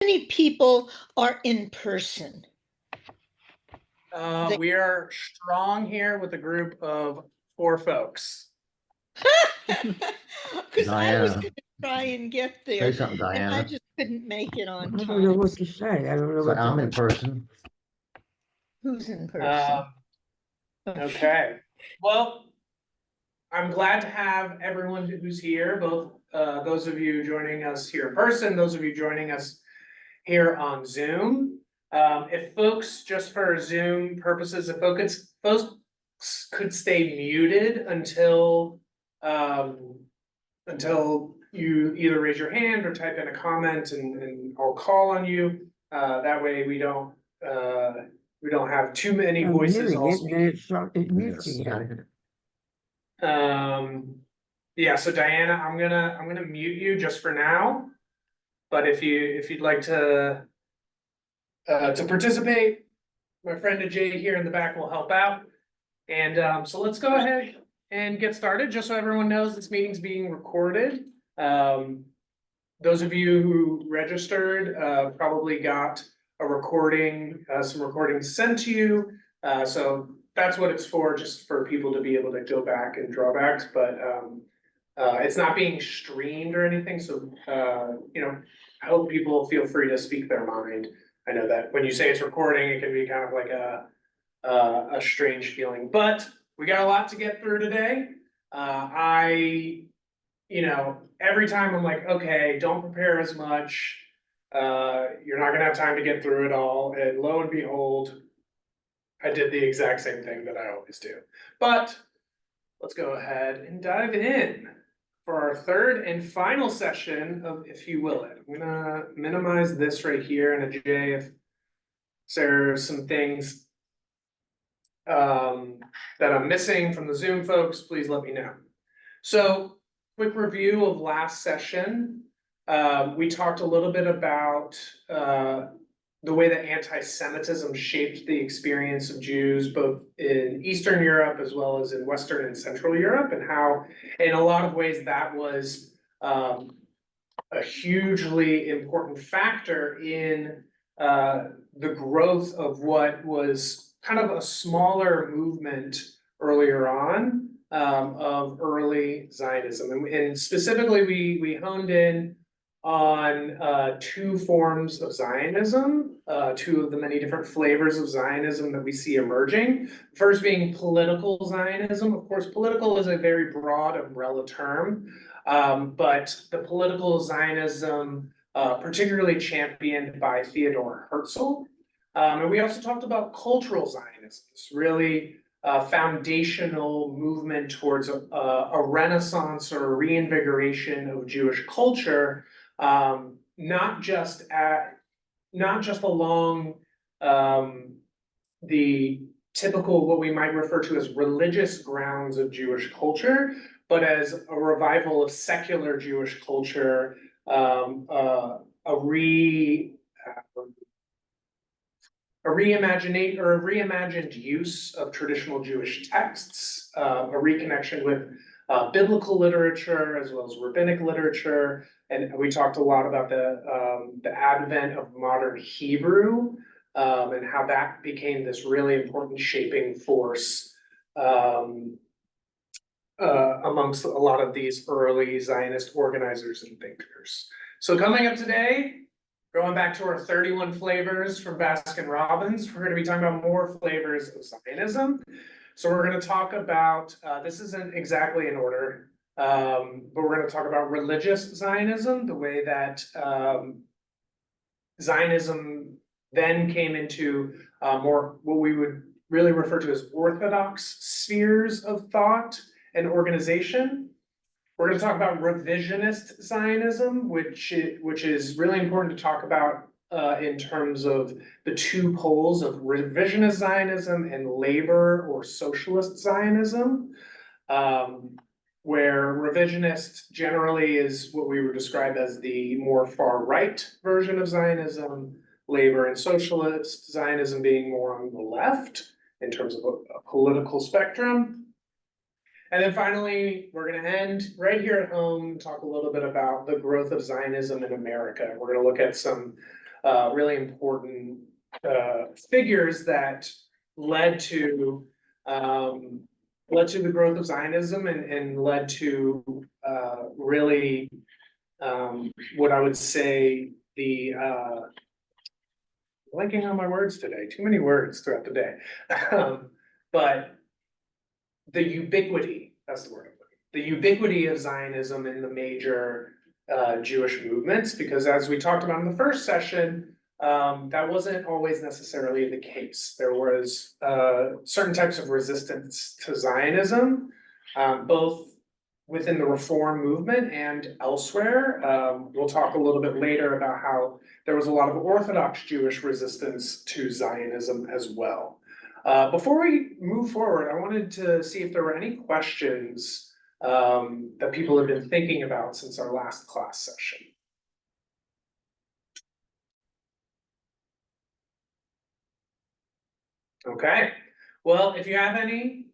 Many people are in person? We are strong here with a group of 4 folks. Because I was Diana. gonna try and get Say there, something, and I Diana. just couldn't make it I on don't know time. what to say. I don't know So what I'm to in person. Who's in person? Okay, well, I'm glad to have everyone who's here, both those of you joining us here in person, those of you joining us here on Zoom. If folks, just for Zoom purposes, if folks could stay muted until you either raise your hand or type in a comment and I'll call on you. That way we don't have too many I'm voices hearing all it, and speaking. it mutes again. Yeah, so Diana, I'm gonna mute you just for now. But if you'd like to participate, my friend Ajay here in the back will help out. And so let's go ahead and get started, just so everyone knows this meeting's being recorded. Those of you who registered probably got a recording, some recordings sent to you. So that's what it's for, just for people to be able to go back and drawbacks, but it's not being streamed or anything, so you know, I hope people feel free to speak their mind. I know that when you say it's recording, it can be kind of like a strange feeling, but we got a lot to get through today. You know, every time I'm like, okay, don't prepare as much. You're not gonna have time to get through it all, and lo and behold, I did the exact same thing that I always do. But let's go ahead and dive in for our third and final session of If You Will It. I'm gonna minimize this right here, and Ajay, if there's some things that I'm missing from the Zoom folks, please let me know. So, quick review of last session. We talked a little bit about the way that anti-Semitism shaped the experience of Jews, both in Eastern Europe as well as in Western and Central Europe, and how, in a lot of ways, that was a hugely important factor in the growth of what was kind of a smaller movement earlier on of early Zionism. And specifically, we honed in on 2 forms of Zionism, 2 of the many different flavors of Zionism that we see emerging. First being political Zionism. Of course, political is a very broad umbrella term, but the political Zionism, particularly championed by Theodor Herzl. And we also talked about cultural Zionism, this really foundational movement towards a renaissance or a reinvigoration of Jewish culture, not just along the typical, what we might refer to as religious grounds of Jewish culture, but as a revival of secular Jewish culture, a reimagined use of traditional Jewish texts, a reconnection with biblical literature as well as rabbinic literature, and we talked a lot about the advent of modern Hebrew, and how that became this really important shaping force amongst a lot of these early Zionist organizers and thinkers. So coming up today, going back to our 31 flavors from Baskin-Robbins, we're going to be talking about more flavors of Zionism. So we're going to talk about, this isn't exactly in order, but we're going to talk about religious Zionism, the way that Zionism then came into more what we would really refer to as orthodox spheres of thought and organization. We're going to talk about revisionist Zionism, which is really important to talk about in terms of the 2 poles of revisionist Zionism and labor or socialist Zionism, where revisionist generally is what we would describe as the more far right version of Zionism, labor and socialist Zionism being more on the left in terms of a political spectrum. And then finally, we're going to end right here at home, talk a little bit about the growth of Zionism in America. We're going to look at some really important figures that led to the growth of Zionism and led to really what I would say the blanking on my words today, too many words throughout the day. But the ubiquity, that's the word I'm looking, the ubiquity of Zionism in the major Jewish movements, because as we talked about in the first session, that wasn't always necessarily the case. There was certain types of resistance to Zionism, both within the Reform movement and elsewhere. We'll talk a little bit later about how there was a lot of Orthodox Jewish resistance to Zionism as well. Before we move forward, I wanted to see if there were any questions that people have been thinking about since our last class session. Okay, well, if you have any,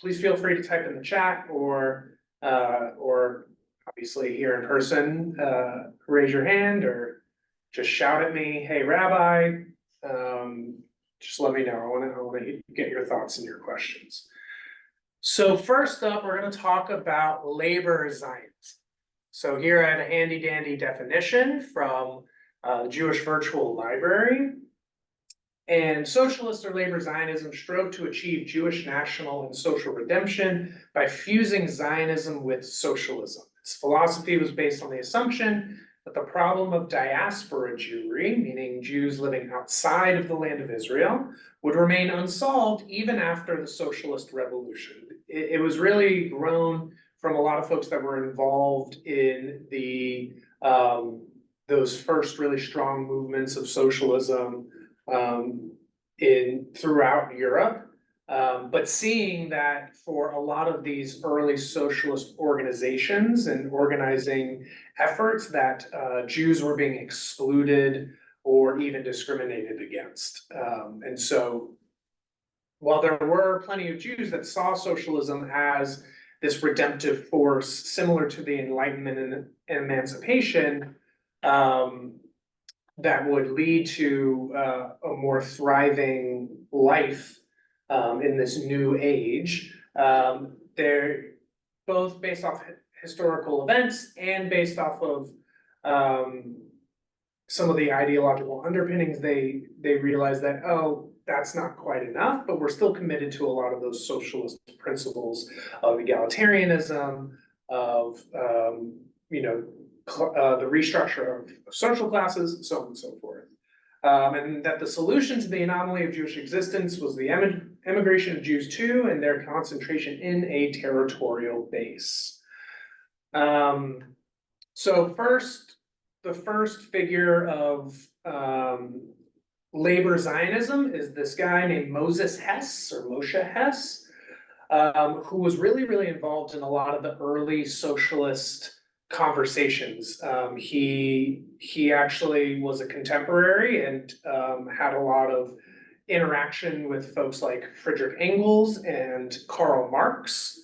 please feel free to type in the chat or obviously here in person, raise your hand or just shout at me, hey, Rabbi, just let me know. I want to get your thoughts and your questions. So first up, we're going to talk about labor Zionism. So here I have a handy dandy definition from the Jewish Virtual Library. And socialist or labor Zionism strove to achieve Jewish national and social redemption by fusing Zionism with socialism. Its philosophy was based on the assumption that the problem of diaspora Jewry, meaning Jews living outside of the land of Israel, would remain unsolved even after the socialist revolution. It was really grown from a lot of folks that were involved in the those first really strong movements of socialism throughout Europe, but seeing that for a lot of these early socialist organizations and organizing efforts that Jews were being excluded or even discriminated against. And so while there were plenty of Jews that saw socialism as this redemptive force similar to the Enlightenment and Emancipation, that would lead to a more thriving life in this new age. They're both based off historical events and based off of some of the ideological underpinnings. They realize that, oh, that's not quite enough, but we're still committed to a lot of those socialist principles of egalitarianism, of the restructure of social classes, so on and so forth. And that the solution to the anomaly of Jewish existence was the emigration of Jews to and their concentration in a territorial base. So first, the first figure of labor Zionism is this guy named Moses Hess, or Moshe Hess, who was really, really involved in a lot of the early socialist conversations. He actually was a contemporary and had a lot of interaction with folks like Friedrich Engels and Karl Marx.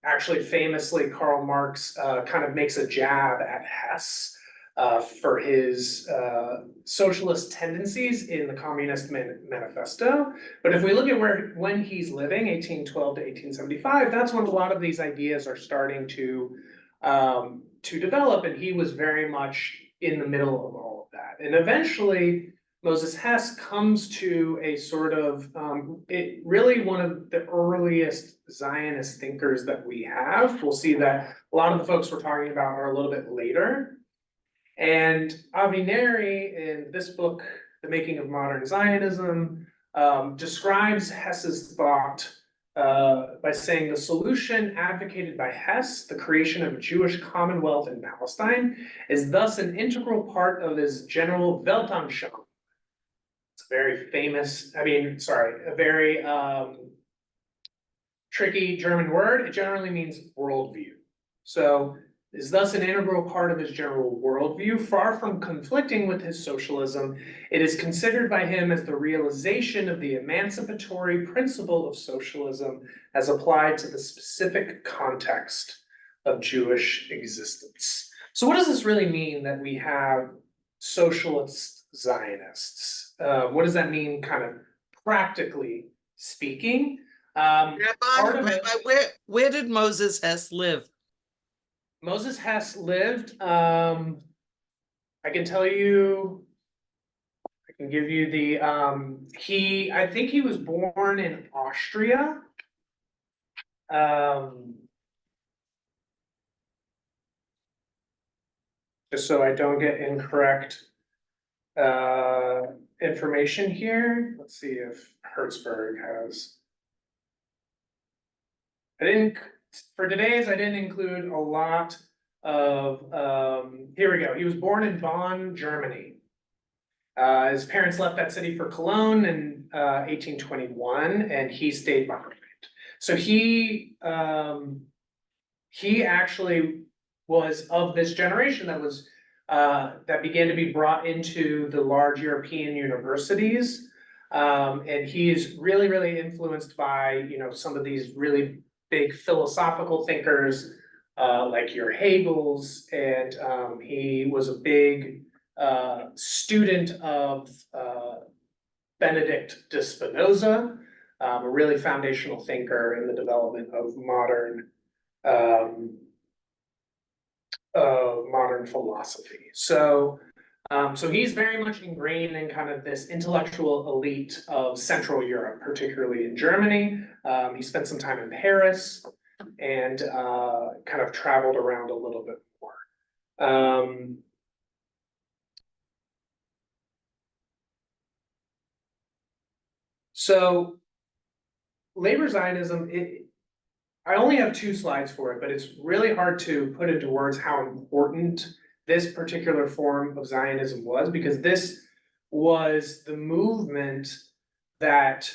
Actually, famously, Karl Marx kind of makes a jab at Hess for his socialist tendencies in the Communist Manifesto. But if we look at when he's living, 1812 to 1875, that's when a lot of these ideas are starting to develop, and he was very much in the middle of all of that. And eventually, Moses Hess comes to a sort of, really one of the earliest Zionist thinkers that we have. We'll see that a lot of the folks we're talking about are a little bit later. And Avi Neri, in this book, The Making of Modern Zionism, describes Hess's thought by saying the solution advocated by Hess, the creation of a Jewish commonwealth in Palestine, is thus an integral part of his general Weltanschauung. It's a very famous, a very tricky German word. It generally means worldview. So is thus an integral part of his general worldview. Far from conflicting with his socialism, it is considered by him as the realization of the emancipatory principle of socialism as applied to the specific context of Jewish existence. So what does this really mean that we have socialist Zionists. What does that mean, kind of practically speaking? Part of it- Rabbi, where did Moses Hess live? Moses Hess lived, I can tell you, I can give you the, I think he was born in Austria. Just so I don't get incorrect information here. Let's see if Hertzberg has. For today's, I didn't include a lot of, here we go. He was born in Bonn, Germany. His parents left that city for Cologne in 1821, and he stayed behind. So he actually was of this generation that was that began to be brought into the large European universities. And he's really, really influenced by, you know, some of these really big philosophical thinkers like your Hegel's, and he was a big student of Benedict de Spinoza, a really foundational thinker in the development of modern philosophy. So he's very much ingrained in kind of this intellectual elite of Central Europe, particularly in Germany. He spent some time in Paris and kind of traveled around a little bit more. So labor Zionism, I only have 2 slides for it, but it's really hard to put into words how important this particular form of Zionism was, because this was the movement that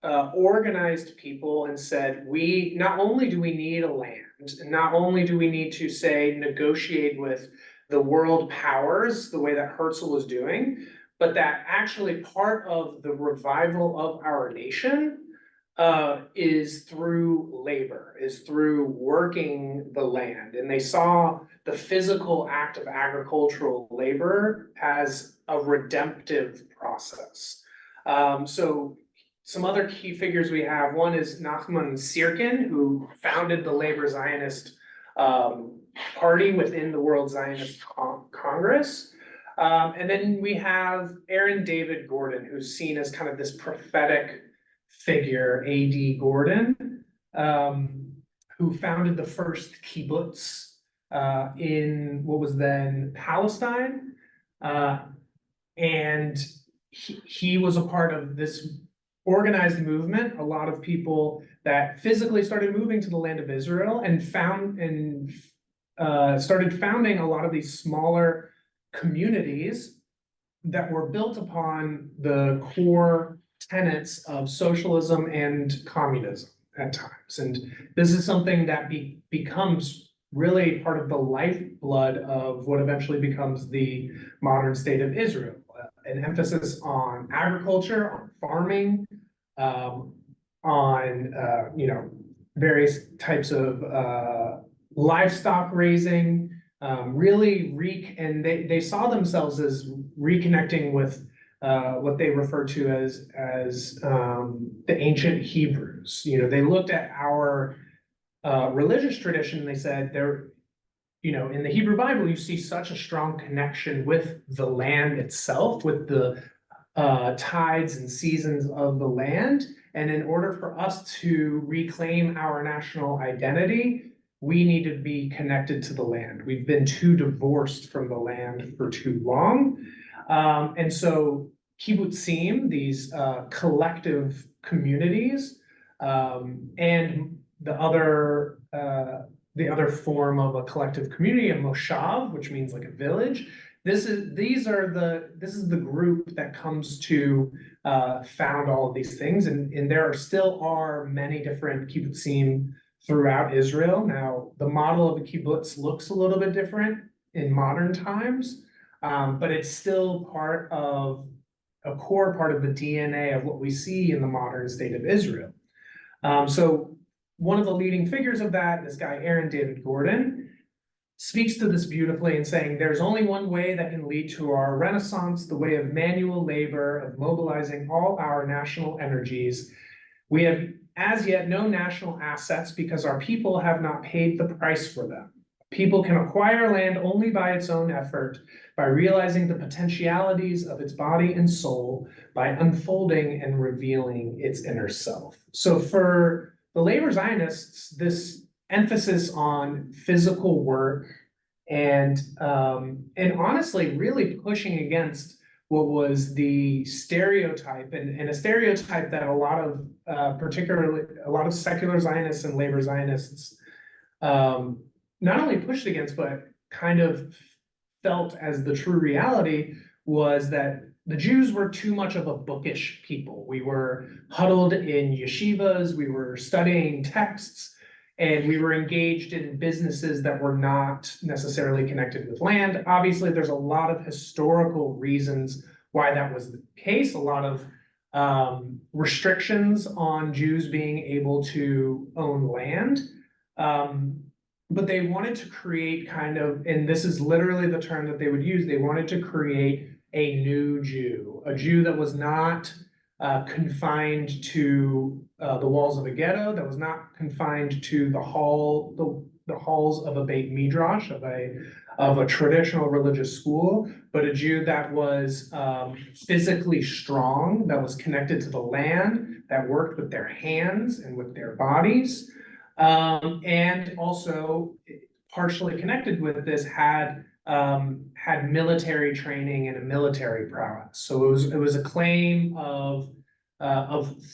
organized people and said, we not only do we need a land, and not only do we need to, say, negotiate with the world powers the way that Herzl was doing, but that actually part of the revival of our nation is through labor, is through working the land. And they saw the physical act of agricultural labor as a redemptive process. So some other key figures we have, one is Nachman Sirkin, who founded the Labor Zionist party within the World Zionist Congress. And then we have Aaron David Gordon, who's seen as kind of this prophetic figure, A.D. Gordon, who founded the first kibbutz in what was then Palestine. And he was a part of this organized movement, a lot of people that physically started moving to the land of Israel and started founding a lot of these smaller communities that were built upon the core tenets of socialism and communism at times. And this is something that becomes really part of the lifeblood of what eventually becomes the modern state of Israel. An emphasis on agriculture, on farming, on you know, various types of livestock raising, and they saw themselves as reconnecting with what they refer to as the ancient Hebrews. You know, they looked at our religious tradition and they said, you know, in the Hebrew Bible, you see such a strong connection with the land itself, with the tides and seasons of the land. And in order for us to reclaim our national identity, we need to be connected to the land. We've been too divorced from the land for too long. And so kibbutzim, these collective communities, and the other form of a collective community, a moshav, which means like a village. This is the group that comes to found all of these things, and there still are many different kibbutzim throughout Israel. Now, the model of a kibbutz looks a little bit different in modern times, but it's still a core part of the DNA of what we see in the modern state of Israel. So one of the leading figures of that, this guy, Aaron David Gordon, speaks to this beautifully in saying there's only one way that can lead to our renaissance, the way of manual labor, of mobilizing all our national energies. We have as yet no national assets because our people have not paid the price for them. People can acquire land only by its own effort, by realizing the potentialities of its body and soul, by unfolding and revealing its inner self. So for the labor Zionists, this emphasis on physical work and honestly really pushing against what was the stereotype and a stereotype that a lot of particularly a lot of secular Zionists and labor Zionists not only pushed against but kind of felt as the true reality was that the Jews were too much of a bookish people. We were huddled in yeshivas, we were studying texts, and we were engaged in businesses that were not necessarily connected with land. Obviously, there's a lot of historical reasons why that was the case, a lot of restrictions on Jews being able to own land. But they wanted to create kind of, and this is literally the term that they would use, they wanted to create a new Jew, a Jew that was not confined to the walls of a ghetto, that was not confined to the halls of a Beit Midrash, of a traditional religious school, but a Jew that was physically strong, that was connected to the land, that worked with their hands and with their bodies. And also partially connected with this had military training and a military prowess. So it was a claim of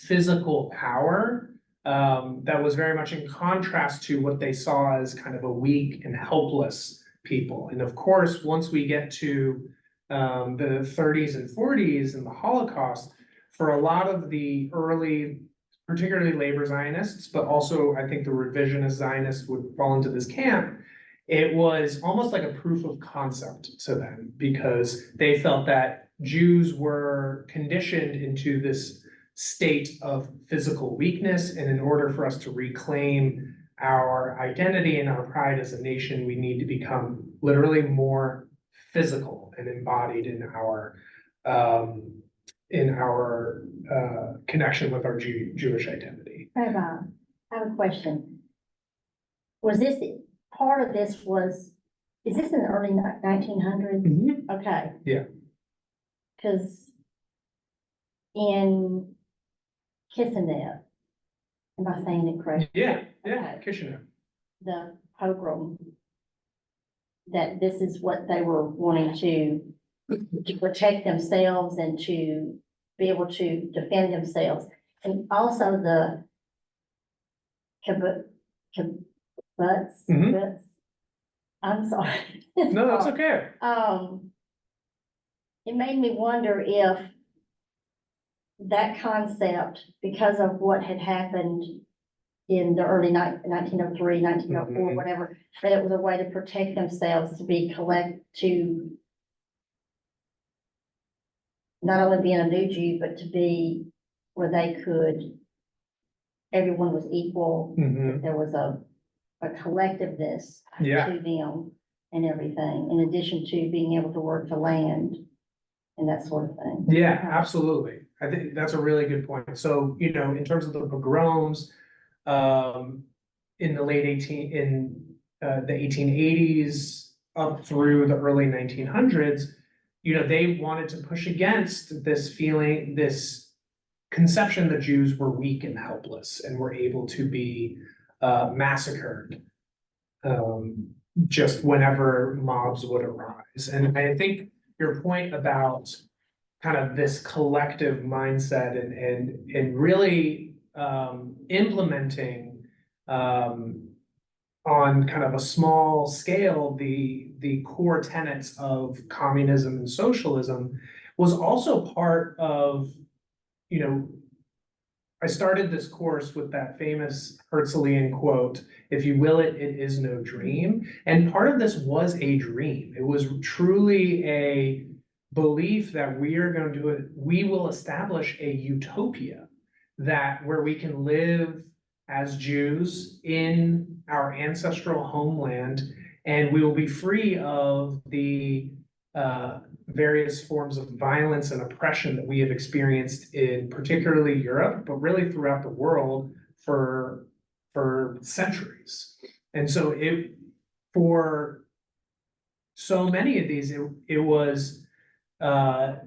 physical power that was very much in contrast to what they saw as kind of a weak and helpless people. And of course, once we get to the 30s and 40s and the Holocaust, for a lot of the early, particularly labor Zionists, but also I think the revisionist Zionists would fall into this camp, it was almost like a proof of concept to them because they felt that Jews were conditioned into this state of physical weakness. And in order for us to reclaim our identity and our pride as a nation, we need to become literally more physical and embodied in our connection with our Jewish identity. Rabbi, I have a question. Was this, part of this was, is this in the early 1900s? Mm-hmm. Okay. Yeah. Because in Kishinev, am I saying it correctly? Yeah, Okay. Kishinev. The pogrom, that this is what they were wanting to protect themselves and to be able to defend themselves. And also the kibbutz, Mhm. I'm sorry. No, that's okay. It made me wonder if that concept, because of what had happened in the early 1903, 1904, Mhm. whatever, that it was a way to protect themselves, to not only being a new Jew, but to be where they could, everyone was equal. Mhm. There was a collectiveness Yeah. to them and everything, in addition to being able to work the land and that sort of thing. Yeah, absolutely. I think that's a really good point. So, in terms of the pogroms, in the the 1880s up through the early 1900s, they wanted to push against this feeling, this conception that Jews were weak and helpless and were able to be massacred just whenever mobs would arise. And I think your point about kind of this collective mindset and really implementing on kind of a small scale the core tenets of communism and socialism was also part of, I started this course with that famous Herzlian quote, "If you will it, it is no dream." And part of this was a dream. It was truly a belief that we will establish a utopia where we can live as Jews in our ancestral homeland and we will be free of the various forms of violence and oppression that we have experienced in particularly Europe, but really throughout the world for centuries. And so for so many of these, it was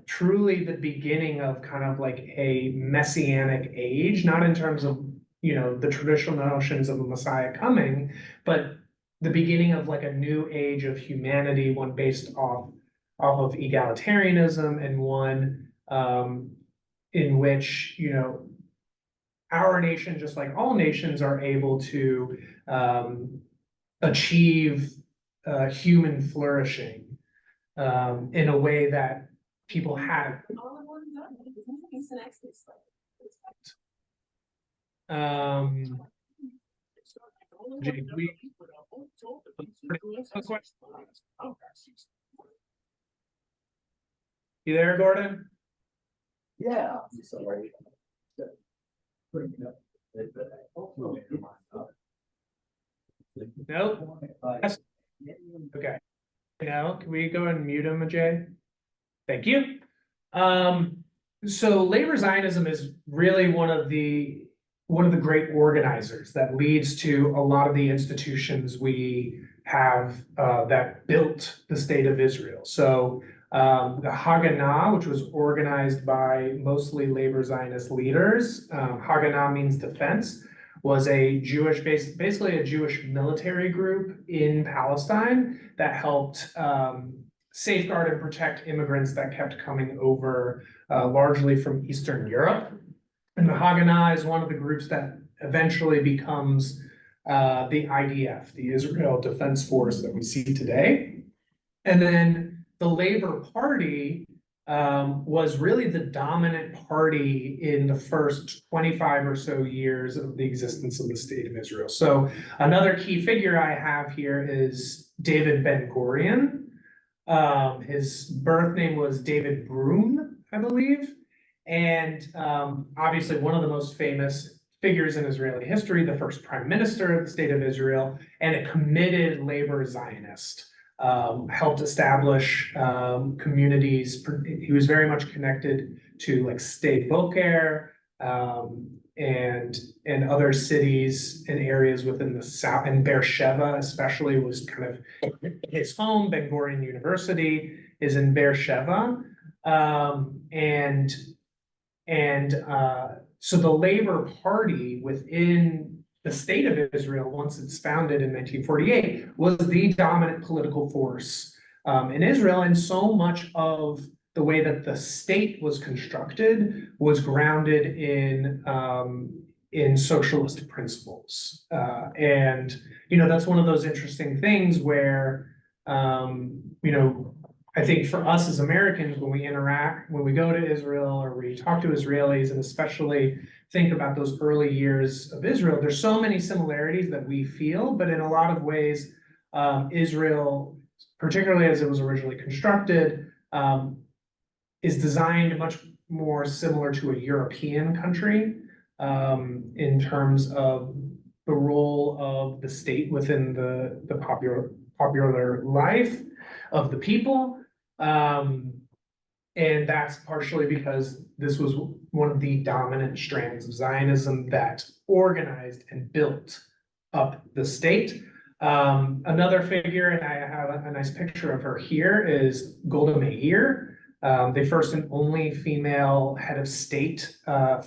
truly the beginning of kind of like a messianic age, not in terms of, you know, the traditional notions of a Messiah coming, but the beginning of like a new age of humanity, one based off of egalitarianism, and one in which, you know, our nation, just like all nations, are able to achieve human flourishing in a way that people hadn't. Jake, you there, Gordon? Yeah. Nope. Yes. Okay. Now, can we go and mute him, Jay? Thank you. So labor Zionism is really one of the great organizers that leads to a lot of the institutions we have that built the state of Israel. So the Haganah, which was organized by mostly labor Zionist leaders, Haganah means defense, was a basically a Jewish military group in Palestine that helped safeguard and protect immigrants that kept coming over, largely from Eastern Europe. And the Haganah is one of the groups that eventually becomes the IDF, the Israel Defense Force that we see today. And then the Labor Party was really the dominant party in the first 25 or so years of the existence of the state of Israel. So another key figure I have here is David Ben-Gurion. His birth name was David Broom, I believe. And obviously one of the most famous figures in Israeli history, the first prime minister of the state of Israel, and a committed labor Zionist. Helped establish communities. He was very much connected to like Sde Boker and other cities and areas within the south, and Beersheba especially was kind of his home. Ben Gurion University is in Beersheba, so the Labor Party within the state of Israel, once it's founded in 1948, was the dominant political force in Israel, and so much of the way that the state was constructed was grounded in socialist principles. And you know, that's one of those interesting things where you know, I think for us as Americans, when we interact, when we go to Israel or we talk to Israelis, and especially think about those early years of Israel, there's so many similarities that we feel, but in a lot of ways, Israel, particularly as it was originally constructed, is designed much more similar to a European country in terms of the role of the state within the popular life of the people. And that's partially because this was one of the dominant strands of Zionism that organized and built up the state. Another figure, and I have a nice picture of her here, is Golda Meir, the first and only female head of state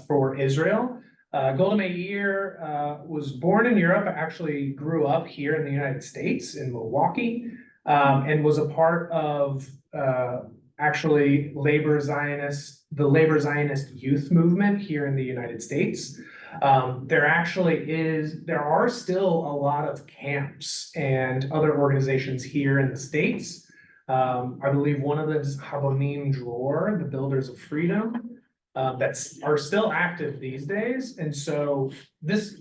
for Israel. Golda Meir was born in Europe, actually grew up here in the United States in Milwaukee, and was a part of actually the labor Zionist youth movement here in the United States. There are still a lot of camps and other organizations here in the States. I believe one of them is Habonim Dror, the Builders of Freedom, that are still active these days. And so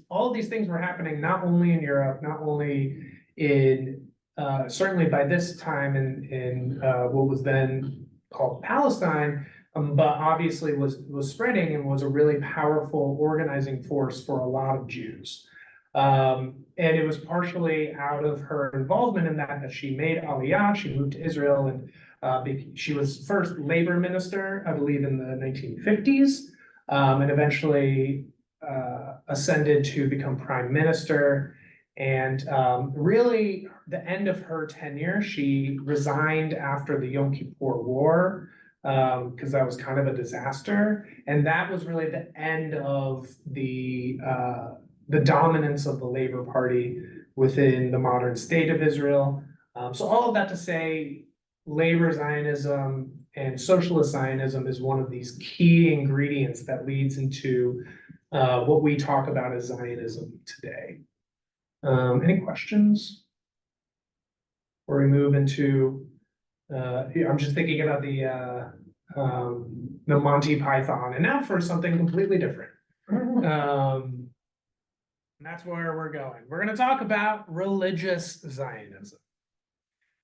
all these things were happening not only in Europe, not only in certainly by this time in what was then called Palestine, but obviously was spreading and was a really powerful organizing force for a lot of Jews. And it was partially out of her involvement in that she made Aliyah, she moved to Israel, and she was first labor minister, I believe, in the 1950s, and eventually ascended to become prime minister. And really, the end of her tenure, she resigned after the Yom Kippur War, because that was kind of a disaster. And that was really the end of the dominance of the Labor Party within the modern state of Israel. So all of that to say, labor Zionism and socialist Zionism is one of these key ingredients that leads into what we talk about as Zionism today. Any questions? Before we move into, I'm just thinking about the Monty Python, and now for something completely different. And that's where we're going. We're going to talk about religious Zionism.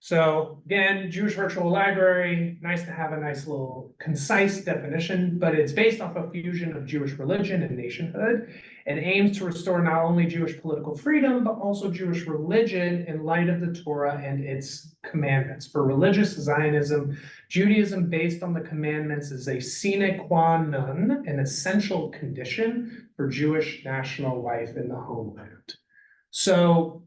So again, Jewish Virtual Library, nice to have a nice little concise definition, but it's based off a fusion of Jewish religion and nationhood, and aims to restore not only Jewish political freedom, but also Jewish religion in light of the Torah and its commandments. For religious Zionism, Judaism based on the commandments is a sine qua non, an essential condition for Jewish national life in the homeland. So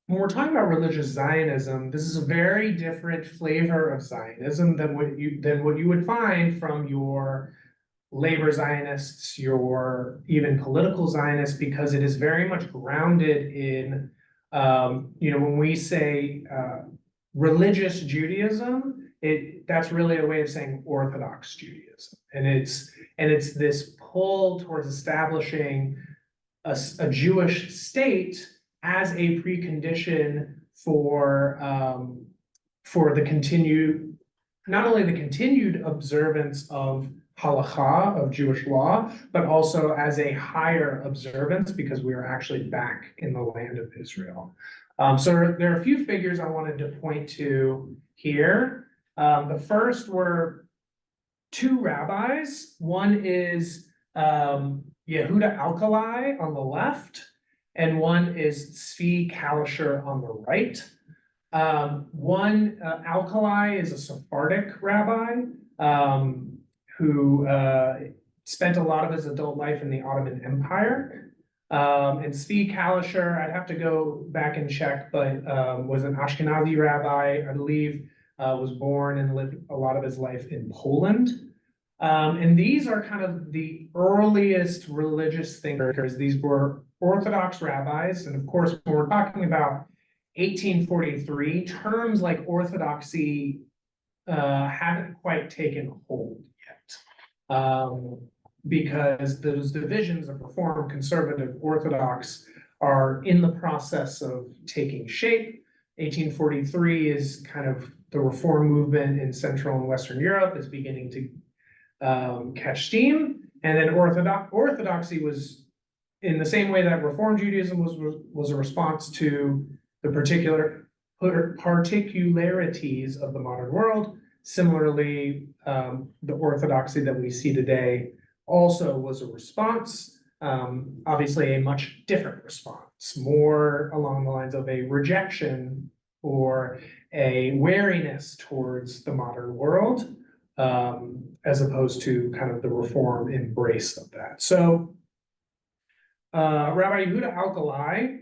when we're talking about religious Zionism, this is a very different flavor of Zionism than what you would find from your labor Zionists, your even political Zionists, because it is very much grounded in, when we say religious Judaism, that's really a way of saying Orthodox Judaism, and it's this pull towards establishing a Jewish state as a precondition for the continued, not only the continued observance of halakha, of Jewish law, but also as a higher observance because we are actually back in the land of Israel. So there are a few figures I wanted to point to here. The first were two rabbis. One is Yehuda Alkali on the left, and one is Tzvi Kalisher on the right. One, Alkali is a Sephardic rabbi who spent a lot of his adult life in the Ottoman Empire. And Tzvi Kalisher, I'd have to go back and check, but was an Ashkenazi rabbi, I believe, was born and lived a lot of his life in Poland. And these are kind of the earliest religious thinkers. These were Orthodox rabbis. And of course, when we're talking about 1843, terms like orthodoxy haven't quite taken hold yet. Because those divisions of Reform, Conservative, Orthodox are in the process of taking shape. 1843 is kind of the Reform movement in Central and Western Europe is beginning to catch steam. And then Orthodoxy was, in the same way that Reform Judaism was a response to the particular particularities of the modern world. Similarly, the Orthodoxy that we see today also was a response, obviously a much different response, more along the lines of a rejection or a wariness towards the modern world, as opposed to kind of the Reform embrace of that. So Rabbi Yehuda Alkali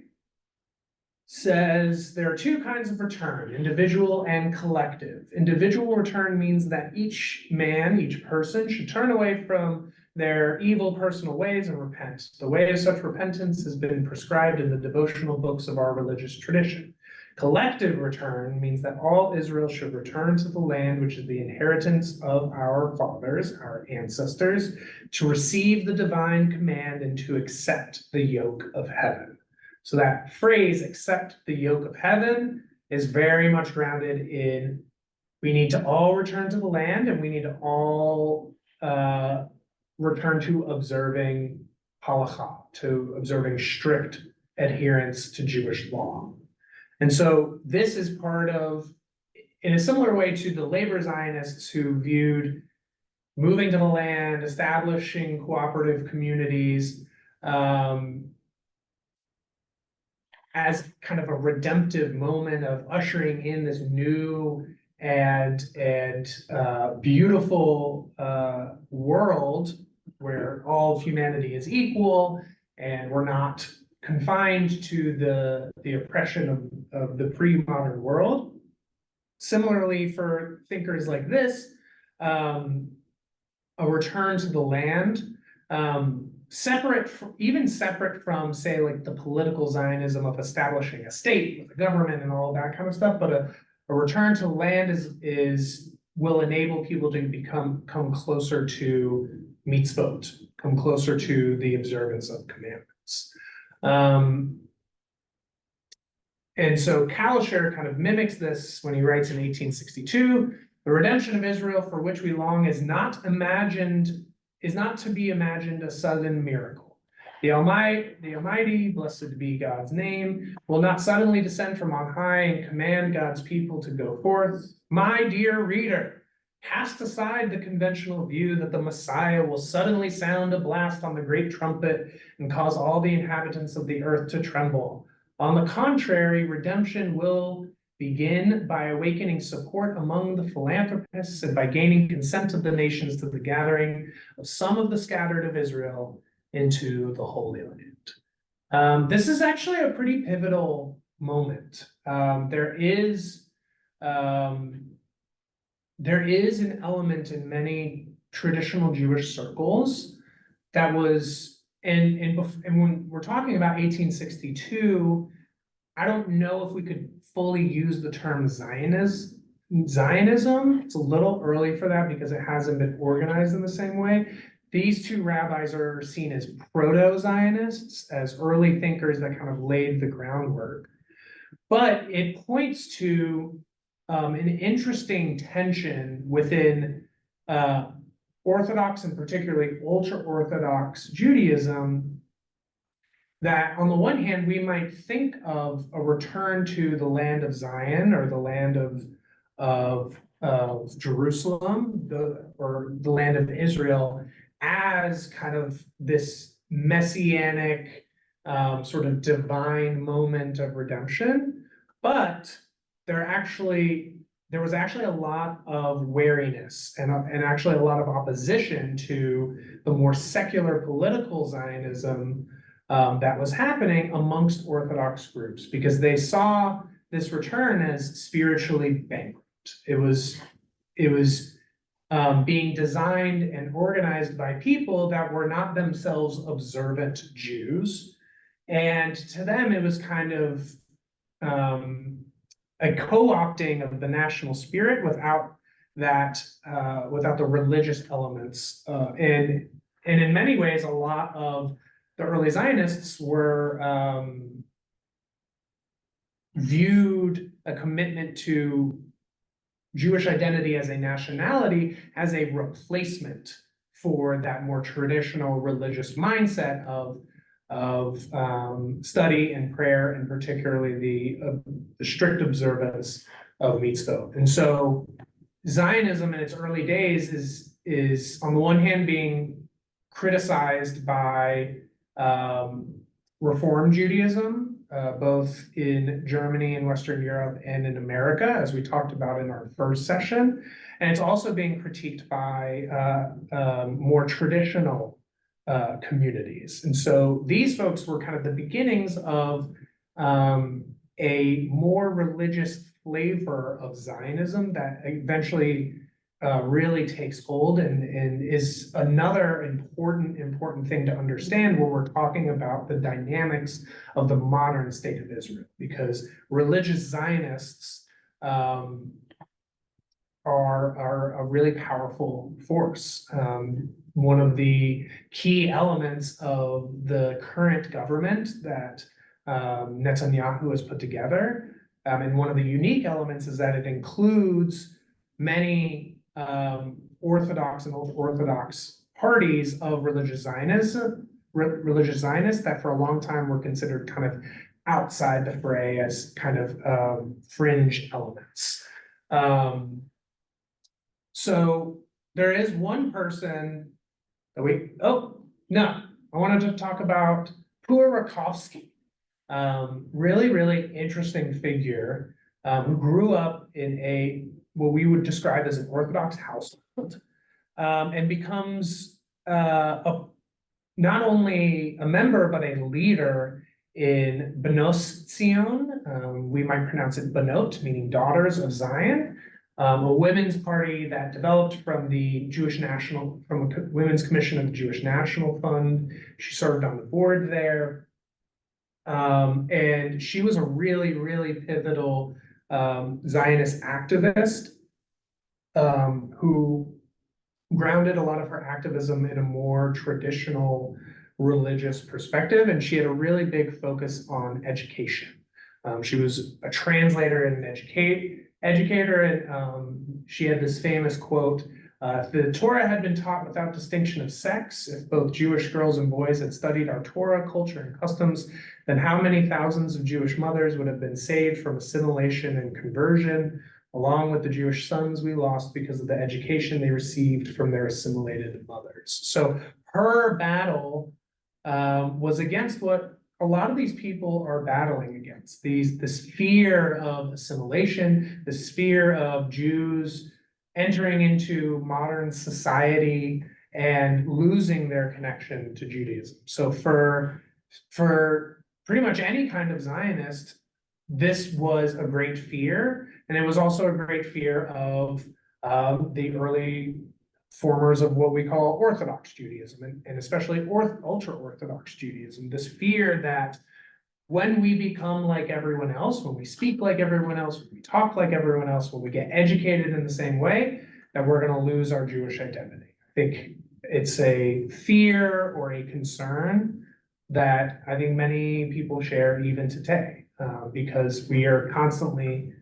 says there are two kinds of return, individual and collective. Individual return means that each man, each person should turn away from their evil personal ways and repent. The way of such repentance has been prescribed in the devotional books of our religious tradition. Collective return means that all Israel should return to the land which is the inheritance of our fathers, our ancestors, to receive the divine command and to accept the yoke of heaven. So that phrase, accept the yoke of heaven, is very much grounded in we need to all return to the land and we need to all return to observing halakha, to observing strict adherence to Jewish law. And so this is part of, in a similar way to the labor Zionists who viewed moving to the land, establishing cooperative communities, as kind of a redemptive moment of ushering in this new and beautiful world where all of humanity is equal and we're not confined to the oppression of the pre-modern world. Similarly, for thinkers like this, a return to the land, separate from, say, like the political Zionism of establishing a state with a government and all that kind of stuff, but a return to land will enable people to come closer to mitzvot, come closer to the observance of commandments. And so Kalischer kind of mimics this when he writes in 1862, the redemption of Israel for which we long is not to be imagined a sudden miracle. The Almighty, blessed be God's name, will not suddenly descend from on high and command God's people to go forth. My dear reader, cast aside the conventional view that the Messiah will suddenly sound a blast on the great trumpet and cause all the inhabitants of the earth to tremble. On the contrary, redemption will begin by awakening support among the philanthropists and by gaining consent of the nations to the gathering of some of the scattered of Israel into the Holy Land. This is actually a pretty pivotal moment. There is an element in many traditional Jewish circles that was, and when we're talking about 1862, I don't know if we could fully use the term Zionism. It's a little early for that because it hasn't been organized in the same way. These two rabbis are seen as proto-Zionists, as early thinkers that kind of laid the groundwork. But it points to an interesting tension within Orthodox and particularly ultra-Orthodox Judaism, that on the one hand, we might think of a return to the land of Zion or the land of Jerusalem, or the land of Israel, as kind of this messianic sort of divine moment of redemption. But there was actually a lot of wariness and actually a lot of opposition to the more secular political Zionism that was happening amongst Orthodox groups, because they saw this return as spiritually bankrupt. It was being designed and organized by people that were not themselves observant Jews, and to them it was kind of a co-opting of the national spirit without the religious elements, and in many ways, a lot of the early Zionists were viewed a commitment to Jewish identity as a nationality as a replacement for that more traditional religious mindset of study and prayer, and particularly the strict observance of mitzvot. And so Zionism in its early days is on the one hand being criticized by Reform Judaism, both in Germany and Western Europe and in America, as we talked about in our first session. And it's also being critiqued by more traditional communities. And so these folks were kind of the beginnings of a more religious flavor of Zionism that eventually really takes hold and is another important thing to understand when we're talking about the dynamics of the modern state of Israel, because religious Zionists are a really powerful force. One of the key elements of the current government that Netanyahu has put together, and one of the unique elements is that it includes many Orthodox and ultra-Orthodox parties of religious Zionists that for a long time were considered kind of outside the fray as kind of fringe elements. So there is one person that I wanted to talk about Pur Rakovsky. Really, really interesting figure, who grew up in what we would describe as an Orthodox household, and becomes not only a member, but a leader in Benos Zion. We might pronounce it Benot, meaning daughters of Zion, a women's party that developed from from a Women's Commission of the Jewish National Fund. She served on the board there. And she was a really, really pivotal Zionist activist, who grounded a lot of her activism in a more traditional religious perspective, and she had a really big focus on education. She was a translator and an educator, and she had this famous quote, if the Torah had been taught without distinction of sex, if both Jewish girls and boys had studied our Torah, culture, and customs, then how many thousands of Jewish mothers would have been saved from assimilation and conversion, along with the Jewish sons we lost because of the education they received from their assimilated mothers. So her battle was against what a lot of these people are battling against, this fear of assimilation, this fear of Jews entering into modern society and losing their connection to Judaism. So for pretty much any kind of Zionist, this was a great fear, and it was also a great fear of the early formers of what we call Orthodox Judaism, and especially ultra-Orthodox Judaism. This fear that when we become like everyone else, when we speak like everyone else, when we talk like everyone else, when we get educated in the same way, that we're going to lose our Jewish identity. I think it's a fear or a concern that I think many people share even today, because we are constantly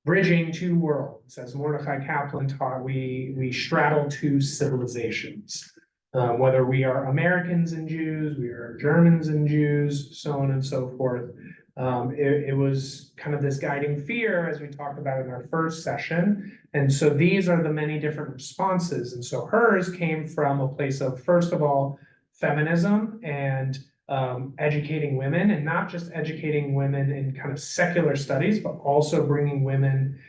bridging two worlds. As Mordechai Kaplan taught, we straddle two civilizations. Whether we are Americans and Jews, we are Germans and Jews, so on and so forth. It was kind of this guiding fear, as we talked about in our first session. And so these are the many different responses. And so hers came from a place of, first of all, feminism and educating women, and not just educating women in kind of secular studies, but also bringing women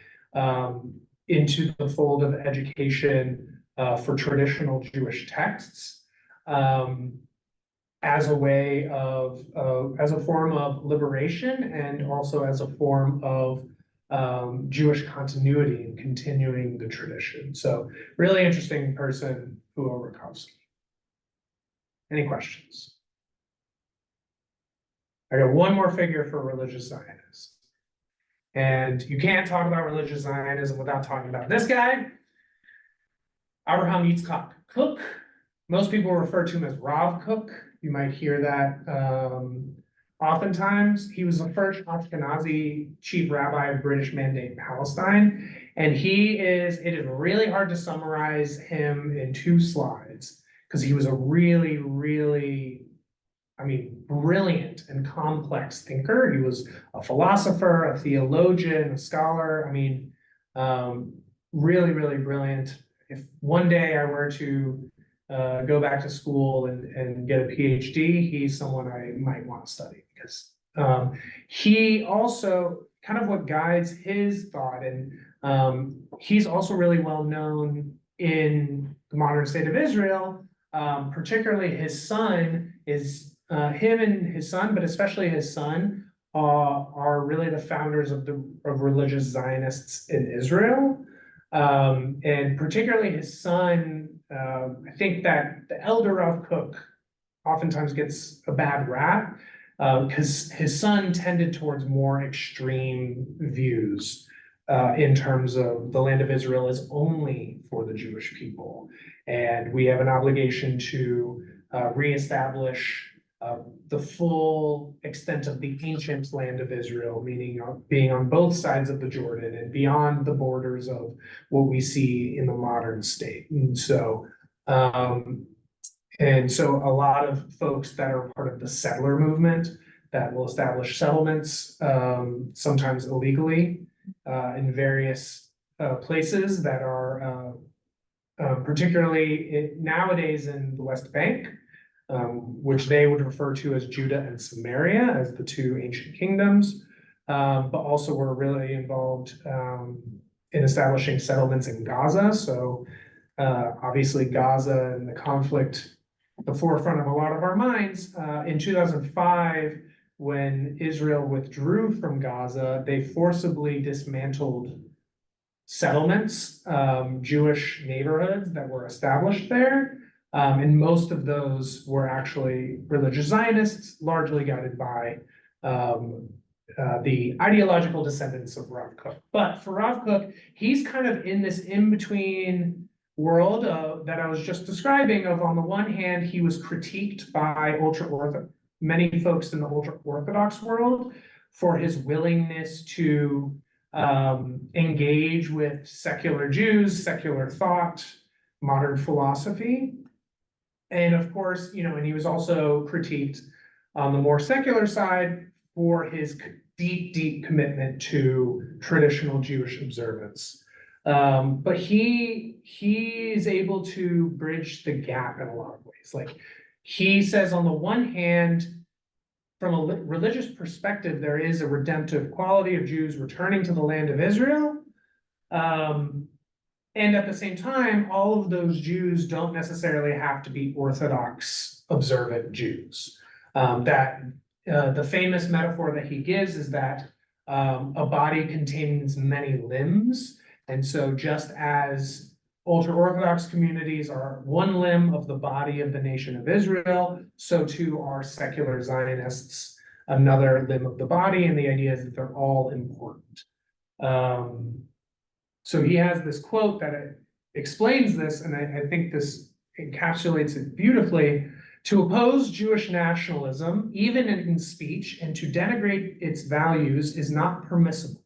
into the fold of education for traditional Jewish texts, as a way of, as a form of liberation, and also as a form of Jewish continuity and continuing the tradition. So really interesting person, Hua Rakowski. Any questions? I got one more figure for religious Zionists. And you can't talk about religious Zionism without talking about this guy, Abraham Yitzchak Kook. Most people refer to him as Rav Kook. You might hear that oftentimes. He was the first Ashkenazi chief rabbi of British Mandate Palestine. And it is really hard to summarize him in 2 slides, because he was a really, really, brilliant and complex thinker. He was a philosopher, a theologian, a scholar. Really, really brilliant. If one day I were to go back to school and get a PhD, he's someone I might want to study, because he also kind of what guides his thought, and he's also really well known in the modern state of Israel. Particularly his son is him and his son, but especially his son, are really the founders of religious Zionists in Israel. And particularly his son, I think that the elder Rav Kook oftentimes gets a bad rap, because his son tended towards more extreme views in terms of the land of Israel is only for the Jewish people. And we have an obligation to reestablish the full extent of the ancient land of Israel, meaning being on both sides of the Jordan and beyond the borders of what we see in the modern state. And so a lot of folks that are part of the settler movement that will establish settlements, sometimes illegally, in various places that are particularly nowadays in the West Bank, which they would refer to as Judah and Samaria as the two ancient kingdoms, but also were really involved in establishing settlements in Gaza. So obviously Gaza and the conflict, the forefront of a lot of our minds. In 2005, when Israel withdrew from Gaza, they forcibly dismantled settlements, Jewish neighborhoods that were established there. And most of those were actually religious Zionists, largely guided by the ideological descendants of Rav Kook. But for Rav Kook, he's kind of in this in-between world that I was just describing of, on the one hand, he was critiqued by many folks in the ultra-Orthodox world for his willingness to engage with secular Jews, secular thought, modern philosophy. And of course, and he was also critiqued on the more secular side for his deep, deep commitment to traditional Jewish observance. But he is able to bridge the gap in a lot of ways. Like he says, on the one hand, from a religious perspective, there is a redemptive quality of Jews returning to the land of Israel. And at the same time, all of those Jews don't necessarily have to be Orthodox observant Jews. The famous metaphor that he gives is that a body contains many limbs. And so just as ultra-Orthodox communities are one limb of the body of the nation of Israel, so too are secular Zionists another limb of the body, and the idea is that they're all important. So he has this quote that explains this, and I think this encapsulates it beautifully. To oppose Jewish nationalism, even in speech, and to denigrate its values is not permissible.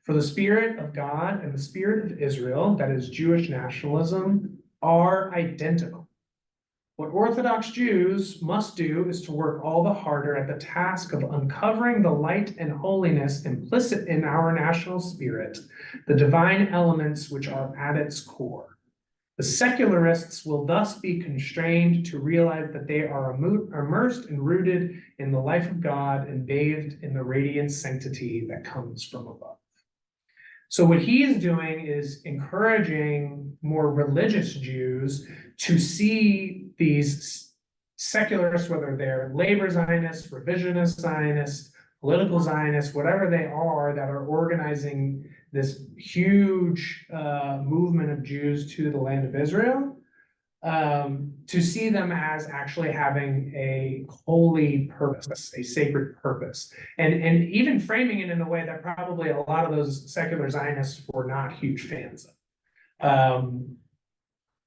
For the Spirit of God and the Spirit of Israel, that is Jewish nationalism, are identical. What Orthodox Jews must do is to work all the harder at the task of uncovering the light and holiness implicit in our national spirit, the divine elements which are at its core. The secularists will thus be constrained to realize that they are immersed and rooted in the life of God and bathed in the radiant sanctity that comes from above. So what he is doing is encouraging more religious Jews to see these secularists, whether they're labor Zionists, revisionist Zionists, political Zionists, whatever they are, that are organizing this huge movement of Jews to the land of Israel, to see them as actually having a holy purpose, a sacred purpose, and even framing it in a way that probably a lot of those secular Zionists were not huge fans of.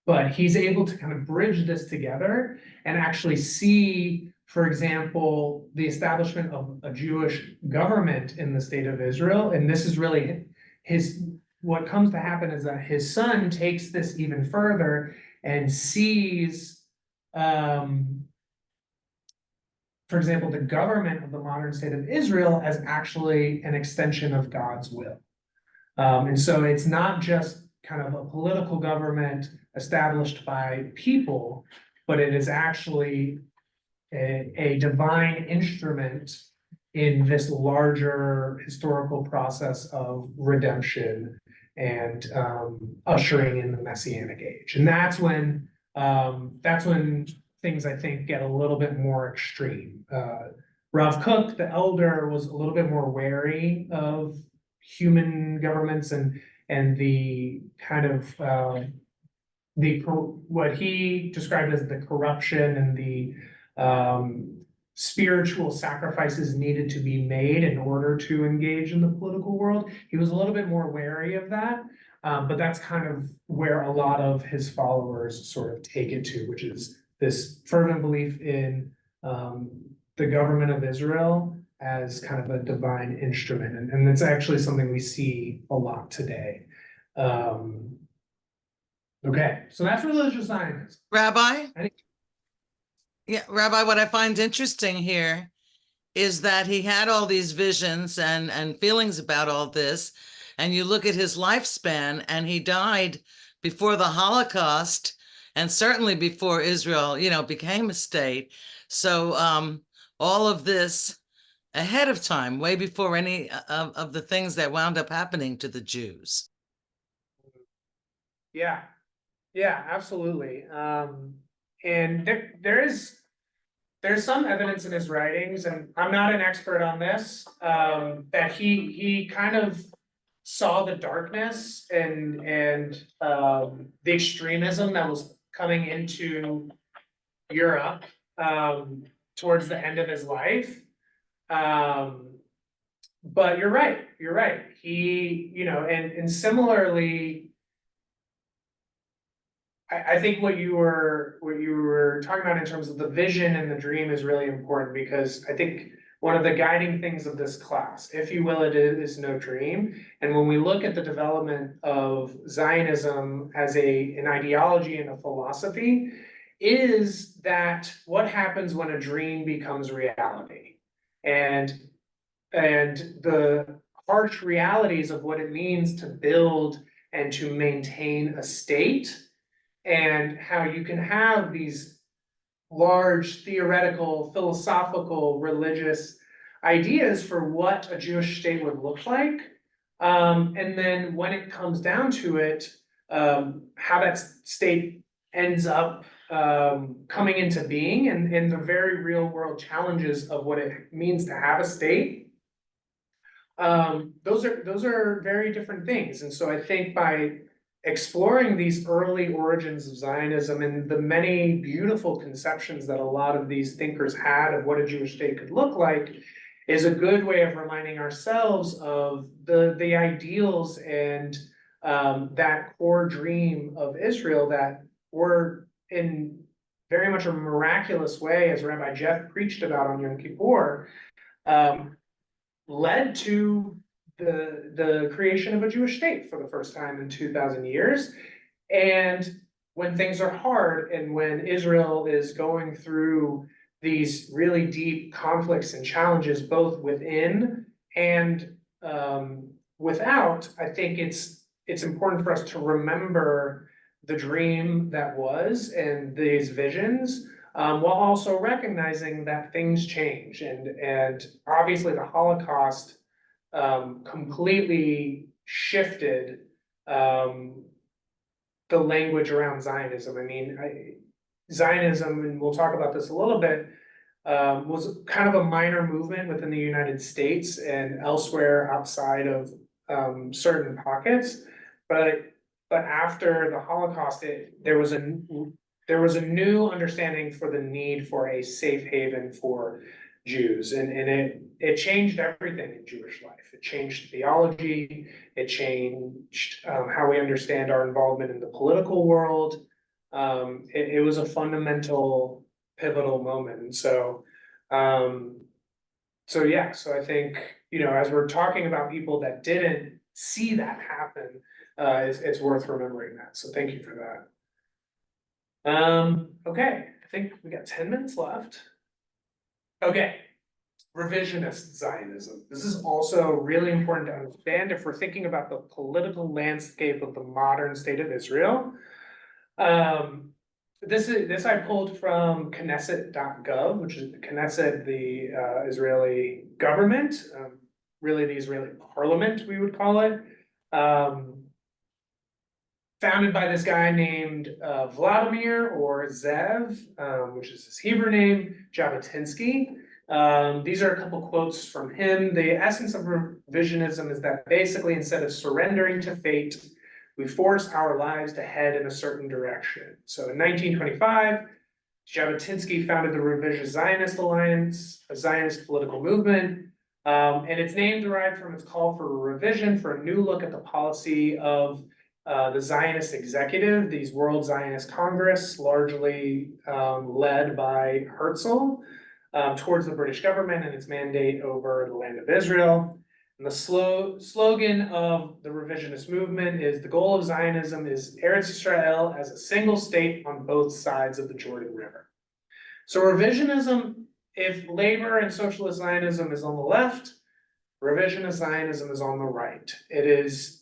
But he's able to kind of bridge this together and actually see, for example, the establishment of a Jewish government in the state of Israel. And this is really what comes to happen is that his son takes this even further and sees, for example, the government of the modern state of Israel as actually an extension of God's will. And so it's not just kind of a political government established by people, but it is actually a divine instrument in this larger historical process of redemption and ushering in the Messianic age. And that's when things, I think, get a little bit more extreme. Rav Kook, the elder, was a little bit more wary of human governments and the kind of what he described as the corruption and the spiritual sacrifices needed to be made in order to engage in the political world. He was a little bit more wary of that, but that's kind of where a lot of his followers sort of take it to, which is this fervent belief in the government of Israel as kind of a divine instrument. And it's actually something we see a lot today. Okay, so that's religious Zionism. Rabbi? Any- Yeah, Rabbi, what I find interesting here is that he had all these visions and feelings about all this, and you look at his lifespan, and he died before the Holocaust, and certainly before Israel, became a state. So all of this ahead of time, way before any of the things that wound up happening to the Jews. Yeah, yeah, absolutely. And there's some evidence in his writings, and I'm not an expert on this, that he kind of saw the darkness and the extremism that was coming into Europe towards the end of his life. But you're right. He, and similarly, I think what you were talking about in terms of the vision and the dream is really important, because I think one of the guiding things of this class, if you will, it is no dream. And when we look at the development of Zionism as an ideology and a philosophy, is that what happens when a dream becomes reality, and the harsh realities of what it means to build and to maintain a state, and how you can have these large theoretical, philosophical, religious ideas for what a Jewish state would look like. And then when it comes down to it, how that state ends up coming into being, and the very real world challenges of what it means to have a state. Those are very different things. And so I think by exploring these early origins of Zionism and the many beautiful conceptions that a lot of these thinkers had of what a Jewish state could look like, is a good way of reminding ourselves of the ideals and that core dream of Israel that were in very much a miraculous way, as Rabbi Jeff preached about on Yom Kippur, led to the creation of a Jewish state for the first time in 2,000 years. And when things are hard, and when Israel is going through these really deep conflicts and challenges, both within and without, I think it's important for us to remember the dream that was and these visions, while also recognizing that things change, and obviously the Holocaust completely shifted the language around Zionism. I mean, Zionism, and we'll talk about this a little bit, was kind of a minor movement within the United States and elsewhere outside of certain pockets, but after the Holocaust, there was a new understanding for the need for a safe haven for Jews, and it changed everything in Jewish life. It changed theology, it changed how we understand our involvement in the political world. It was a fundamental, pivotal moment. And so I think, as we're talking about people that didn't see that happen, it's worth remembering that. So thank you for that. Okay, I think we got 10 minutes left. Okay, revisionist Zionism. This is also really important to understand if we're thinking about the political landscape of the modern state of Israel. This I pulled from Knesset.gov, which is Knesset, the Israeli government, really the Israeli parliament, we would call it. Founded by this guy named Vladimir, or Zev, which is his Hebrew name, Jabotinsky. These are a couple quotes from him. The essence of revisionism is that basically, instead of surrendering to fate, we force our lives to head in a certain direction. So in 1925, Jabotinsky founded the Revisionist Zionist Alliance, a Zionist political movement, and its name derived from its call for a revision, for a new look at the policy of the Zionist executive, these World Zionist Congress, largely led by Herzl, towards the British government and its mandate over the land of Israel. And the slogan of the revisionist movement is, the goal of Zionism is Eretz Israel as a single state on both sides of the Jordan River. So revisionism, if labor and socialist Zionism is on the left, revisionist Zionism is on the right. It is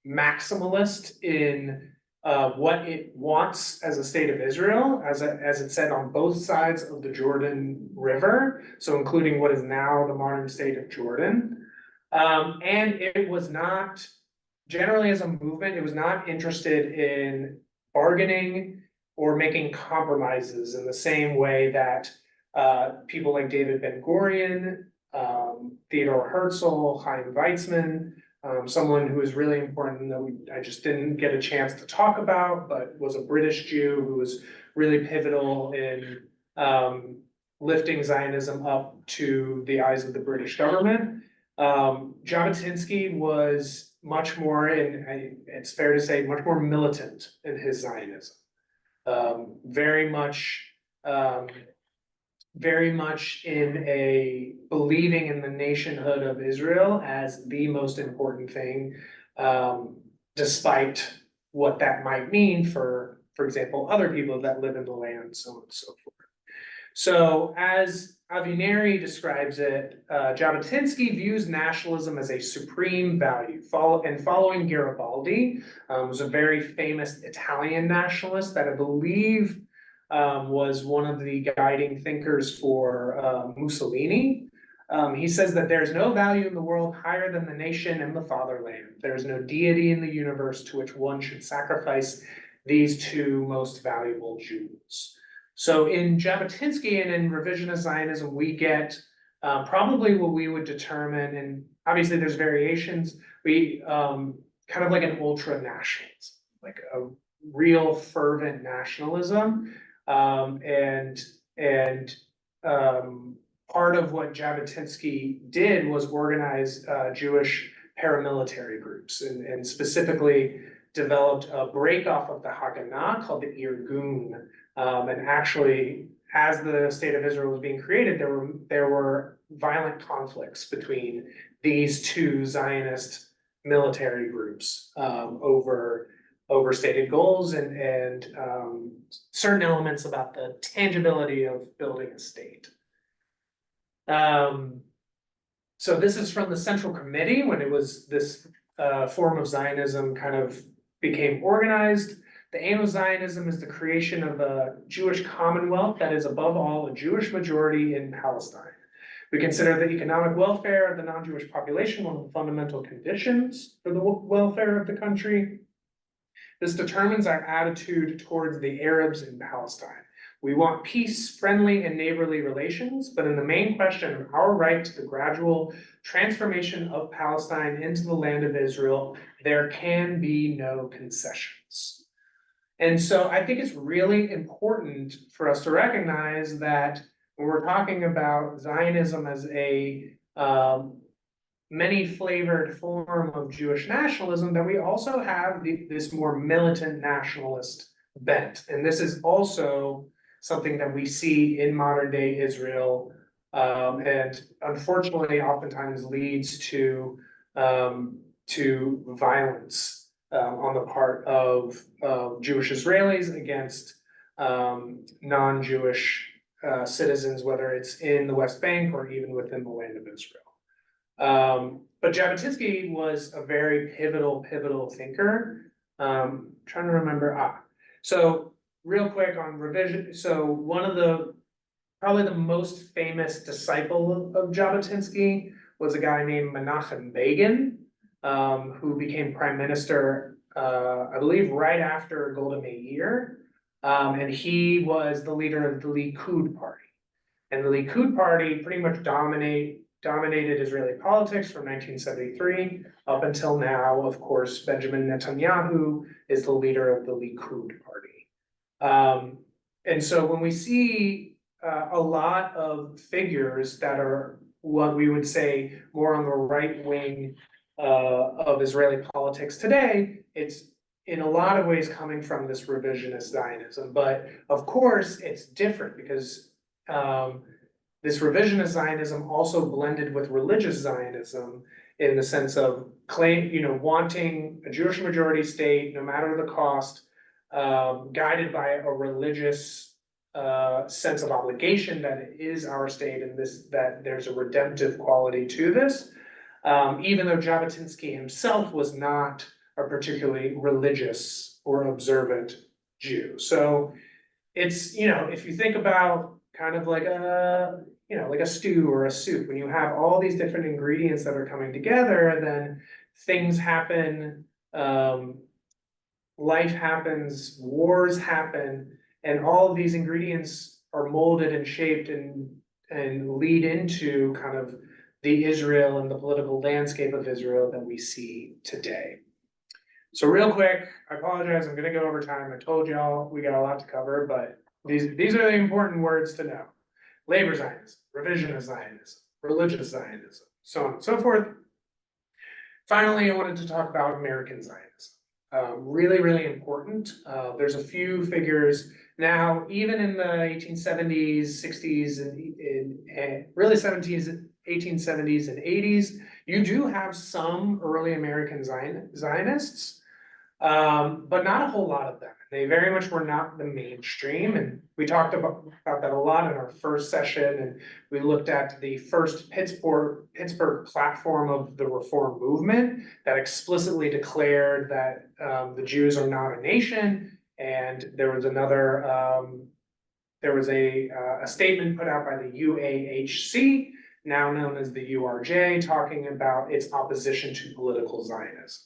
maximalist in what it wants as a state of Israel, as it said, on both sides of the Jordan River, so including what is now the modern state of Jordan. And it was not, generally as a movement, it was not interested in bargaining or making compromises in the same way that people like David Ben-Gurion, Theodore Herzl, Chaim Weizmann, someone who is really important that I just didn't get a chance to talk about, but was a British Jew who was really pivotal in lifting Zionism up to the eyes of the British government. Jabotinsky was much more, and it's fair to say, much more militant in his Zionism. Very much in a believing in the nationhood of Israel as the most important thing, despite what that might mean for example, other people that live in the land, so on and so forth. So as Avineri describes it, Jabotinsky views nationalism as a supreme value. Following Garibaldi, was a very famous Italian nationalist that I believe was one of the guiding thinkers for Mussolini. He says that there's no value in the world higher than the nation and the fatherland. There is no deity in the universe to which one should sacrifice these two most valuable jewels. So in Jabotinsky and in revisionist Zionism, we get probably what we would determine, and obviously there's variations, we kind of like an ultra nationalism, like a real fervent nationalism. And part of what Jabotinsky did was organize Jewish paramilitary groups and specifically developed a breakoff of the Haganah called the Irgun. And actually, as the state of Israel was being created, there were violent conflicts between these two Zionist military groups over stated goals and certain elements about the tangibility of building a state. So this is from the Central Committee when it was this form of Zionism kind of became organized. The aim of Zionism is the creation of a Jewish commonwealth that is above all a Jewish majority in Palestine. We consider the economic welfare of the non-Jewish population one of the fundamental conditions for the welfare of the country. This determines our attitude towards the Arabs in Palestine. We want peace, friendly, and neighborly relations, but in the main question of our right to the gradual transformation of Palestine into the land of Israel, there can be no concessions. And so I think it's really important for us to recognize that when we're talking about Zionism as a many-flavored form of Jewish nationalism, that we also have this more militant nationalist bent. And this is also something that we see in modern day Israel, and unfortunately oftentimes leads to violence on the part of Jewish Israelis against non-Jewish citizens, whether it's in the West Bank or even within the land of Israel. But Jabotinsky was a very pivotal thinker. Trying to remember, so real quick on revision. So one of probably the most famous disciple of Jabotinsky was a guy named Menachem Begin, who became prime minister, I believe right after Golda Meir. And he was the leader of the Likud party. And the Likud party pretty much dominated Israeli politics from 1973 up until now. Of course, Benjamin Netanyahu is the leader of the Likud party. And so when we see a lot of figures that are what we would say more on the right wing of Israeli politics today, it's in a lot of ways coming from this revisionist Zionism. But of course, it's different because this revisionist Zionism also blended with religious Zionism in the sense of wanting a Jewish majority state, no matter the cost, guided by a religious sense of obligation that it is our state and that there's a redemptive quality to this. Even though Jabotinsky himself was not a particularly religious or observant Jew. So it's, if you think about kind of like like a stew or a soup, when you have all these different ingredients that are coming together, then things happen, life happens, wars happen, and all of these ingredients are molded and shaped and lead into kind of the Israel and the political landscape of Israel that we see today. So real quick, I apologize, I'm gonna go over time. I told y'all we got a lot to cover, but these are the important words to know. Labor Zionism, revisionist Zionism, religious Zionism, so on and so forth. Finally, I wanted to talk about American Zionism. Really, really important. There's a few figures now, even in the 1870s, 60s, and really 1870s and 80s, you do have some early American Zionists, but not a whole lot of them. They very much were not the mainstream, and we talked about that a lot in our first session, and we looked at the first Pittsburgh platform of the Reform movement that explicitly declared that the Jews are not a nation, and there was a statement put out by the UAHC, now known as the URJ, talking about its opposition to political Zionism.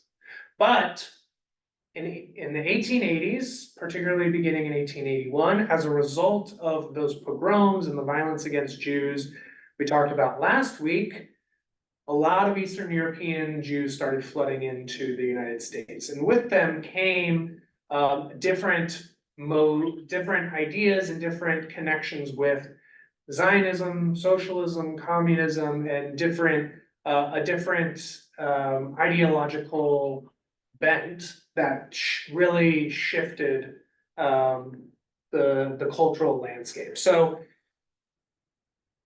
But in the 1880s, particularly beginning in 1881, as a result of those pogroms and the violence against Jews we talked about last week, a lot of Eastern European Jews started flooding into the United States. And with them came different ideas and different connections with Zionism, socialism, communism, and a different ideological bent that really shifted the cultural landscape. So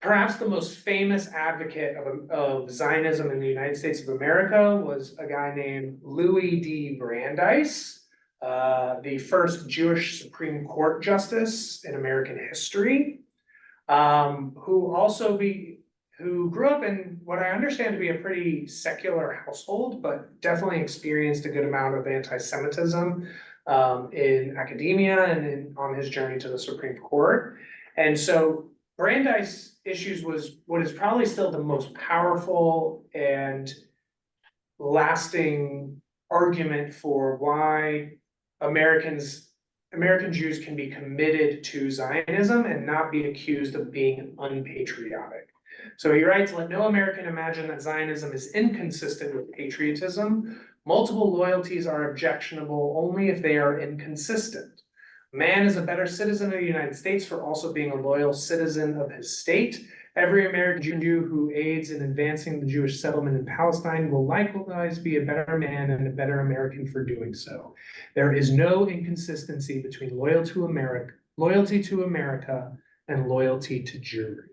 perhaps the most famous advocate of Zionism in the United States of America was a guy named Louis D. Brandeis, the first Jewish Supreme Court justice in American history, who grew up in what I understand to be a pretty secular household, but definitely experienced a good amount of anti-Semitism in academia and on his journey to the Supreme Court. And so Brandeis' issues was what is probably still the most powerful and lasting argument for why American Jews can be committed to Zionism and not be accused of being unpatriotic. So he writes, "Let no American imagine that Zionism is inconsistent with patriotism. Multiple loyalties are objectionable only if they are inconsistent. Man is a better citizen of the United States for also being a loyal citizen of his state. Every American Jew who aids in advancing the Jewish settlement in Palestine will likewise be a better man and a better American for doing so. There is no inconsistency between loyalty to America and loyalty to Jewry."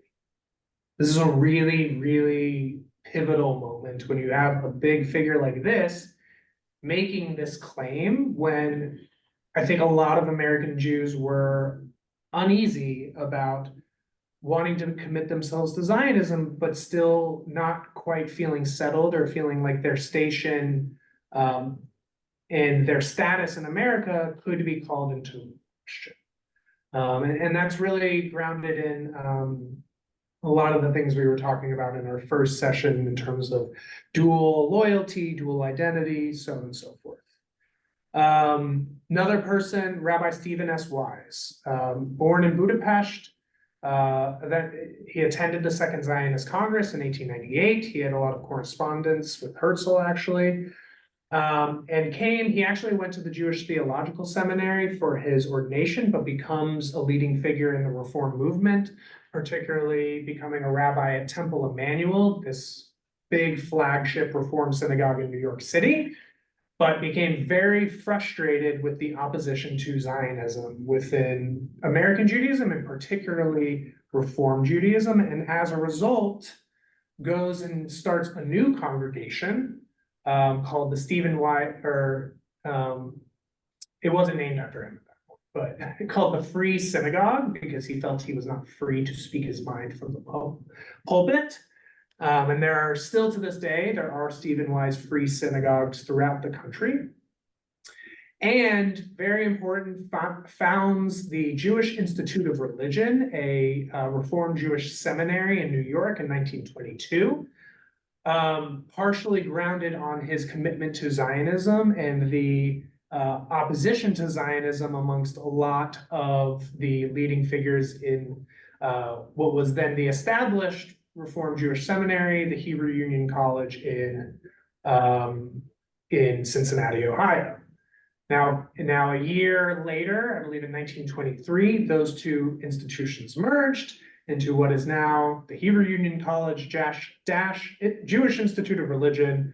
This is a really, really pivotal moment when you have a big figure like this making this claim, when I think a lot of American Jews were uneasy about wanting to commit themselves to Zionism, but still not quite feeling settled or feeling like their station and their status in America could be called into question. And that's really grounded in a lot of the things we were talking about in our first session in terms of dual loyalty, dual identity, so on and so forth. Another person, Rabbi Stephen S. Wise, born in Budapest, that he attended the Second Zionist Congress in 1898. He had a lot of correspondence with Herzl, actually, and he actually went to the Jewish Theological Seminary for his ordination, but becomes a leading figure in the Reform movement, particularly becoming a rabbi at Temple Emmanuel, this big flagship Reform synagogue in New York City, but became very frustrated with the opposition to Zionism within American Judaism and particularly Reform Judaism. And as a result, goes and starts a new congregation called the Stephen White, it wasn't named after him at that point, but called the Free Synagogue, because he felt he was not free to speak his mind from the pulpit. And there are still to this day, there are Stephen Wise free synagogues throughout the country. And very important, founds the Jewish Institute of Religion, a Reformed Jewish seminary in New York in 1922. Partially grounded on his commitment to Zionism and the opposition to Zionism amongst a lot of the leading figures in what was then the established Reformed Jewish Seminary, the Hebrew Union College in Cincinnati, Ohio. Now a year later, I believe in 1923, those two institutions merged into what is now the Hebrew Union College Jewish Institute of Religion,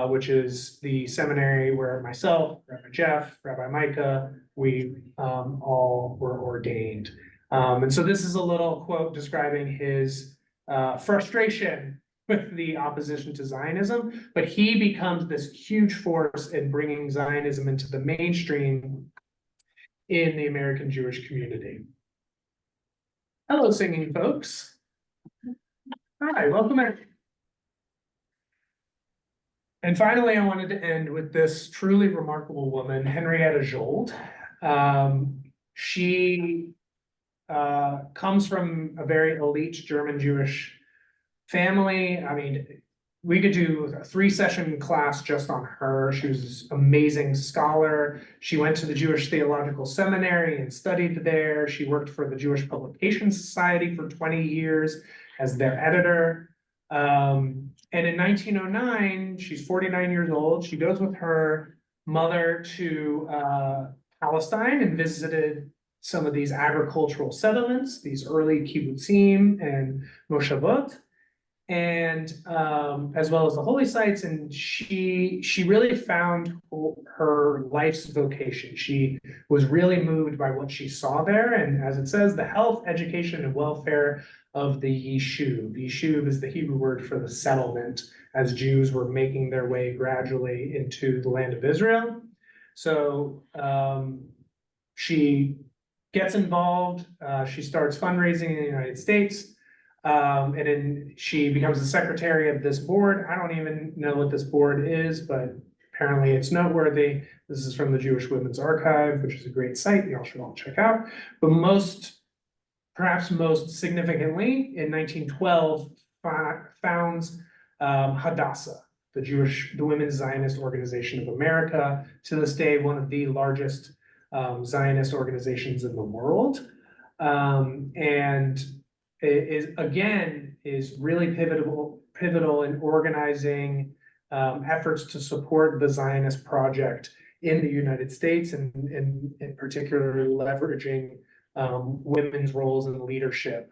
which is the seminary where myself, Rabbi Jeff, Rabbi Micah, we all were ordained. And so this is a little quote describing his frustration with the opposition to Zionism, but he becomes this huge force in bringing Zionism into the mainstream in the American Jewish community. Hello, singing folks. Hi, welcome back. And finally, I wanted to end with this truly remarkable woman, Henrietta Jold. She comes from a very elite German Jewish family. I mean, we could do a 3-session class just on her. She was this amazing scholar. She went to the Jewish Theological Seminary and studied there. She worked for the Jewish Publication Society for 20 years as their editor. And in 1909, she's 49 years old. She goes with her mother to Palestine and visited some of these agricultural settlements, these early kibbutzim and moshavot, and as well as the holy sites. And she really found her life's vocation. She was really moved by what she saw there. And as it says, the health, education, and welfare of the Yishuv. Yishuv is the Hebrew word for the settlement, as Jews were making their way gradually into the land of Israel. So she gets involved. She starts fundraising in the United States. And then she becomes the secretary of this board. I don't even know what this board is, but apparently it's noteworthy. This is from the Jewish Women's Archive, which is a great site y'all should all check out. But perhaps most significantly, in 1912, founds Hadassah, the Women's Zionist Organization of America, to this day, one of the largest Zionist organizations in the world. And is really pivotal in organizing efforts to support the Zionist project in the United States, and particularly leveraging women's roles in leadership.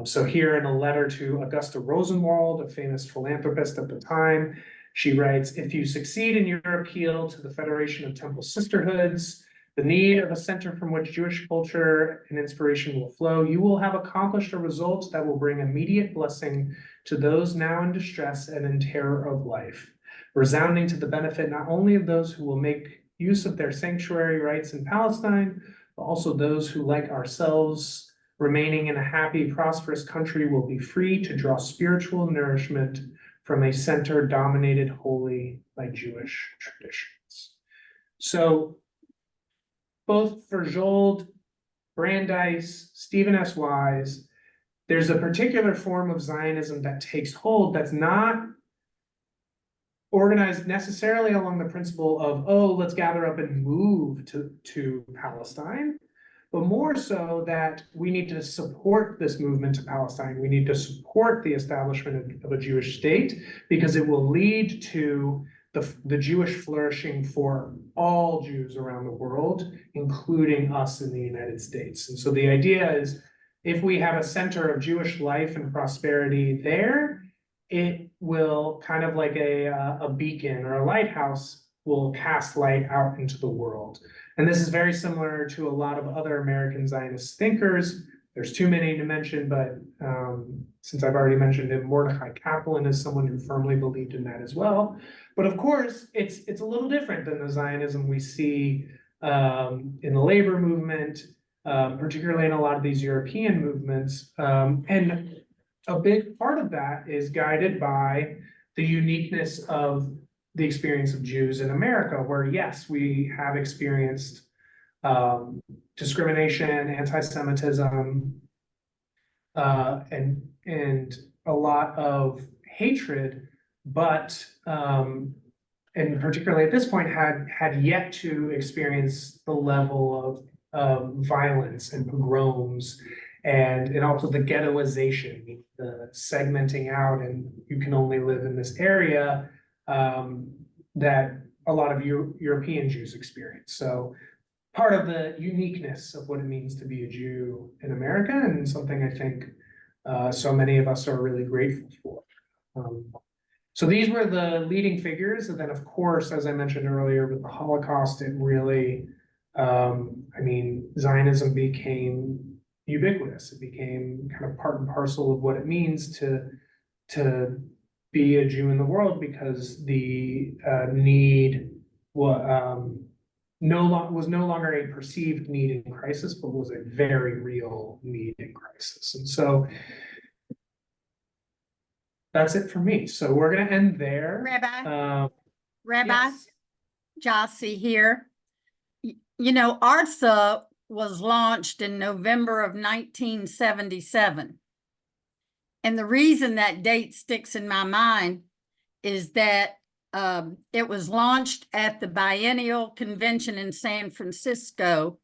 So here in a letter to Augusta Rosenwald, a famous philanthropist at the time, she writes, "If you succeed in your appeal to the Federation of Temple Sisterhoods, the need of a center from which Jewish culture and inspiration will flow, you will have accomplished a result that will bring immediate blessing to those now in distress and in terror of life, resounding to the benefit not only of those who will make use of their sanctuary rights in Palestine, but also those who, like ourselves, remaining in a happy, prosperous country, will be free to draw spiritual nourishment from a center dominated wholly by Jewish traditions." So both for Jold, Brandeis, Stephen S. Wise, there's a particular form of Zionism that takes hold that's not organized necessarily along the principle of, oh, let's gather up and move to Palestine, but more so that we need to support this movement to Palestine. We need to support the establishment of a Jewish state, because it will lead to the Jewish flourishing for all Jews around the world, including us in the United States. And so the idea is, if we have a center of Jewish life and prosperity there, it will kind of like a beacon or a lighthouse will cast light out into the world. And this is very similar to a lot of other American Zionist thinkers. There's too many to mention, but since I've already mentioned it, Mordecai Kaplan is someone who firmly believed in that as well. But of course, it's a little different than the Zionism we see in the labor movement, particularly in a lot of these European movements. And a big part of that is guided by the uniqueness of the experience of Jews in America, where yes, we have experienced discrimination, anti-Semitism, and a lot of hatred, but and particularly at this point had yet to experience the level of violence and pogroms and also the ghettoization, the segmenting out, and you can only live in this area that a lot of European Jews experience. So part of the uniqueness of what it means to be a Jew in America, and something I think so many of us are really grateful for. So these were the leading figures, and then of course, as I mentioned earlier, with the Holocaust, it really, I mean, Zionism became ubiquitous. It became kind of part and parcel of what it means to be a Jew in the world, because the need was no longer a perceived need in crisis, but was a very real need in crisis. And so that's it for me. So we're gonna end there. Rabbi, Yes. Jossie here. You know, ARTSA was launched in November of 1977. And the reason that date sticks in my mind is that it was launched at the Biennial Convention in San Francisco.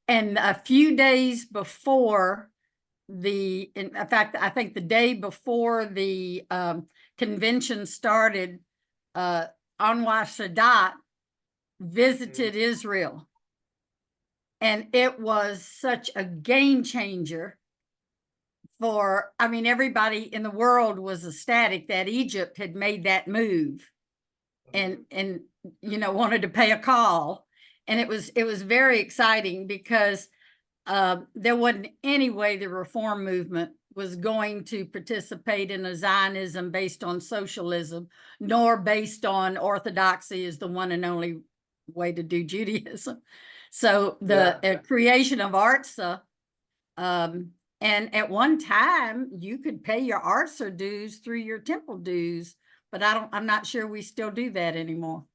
And a few days before in fact, I think the day before the convention started, Anwar Sadat visited Israel. And it was such a game changer I mean, everybody in the world was ecstatic that Egypt had made that move and you know, wanted to pay a call. And it was very exciting because there wasn't any way the reform movement was going to participate in a Zionism based on socialism, nor based on orthodoxy as the one and only way to do Judaism. So the creation of ARTSA, and at one time you could pay your ARTSA dues through your temple dues, but I'm not sure we still do that anymore.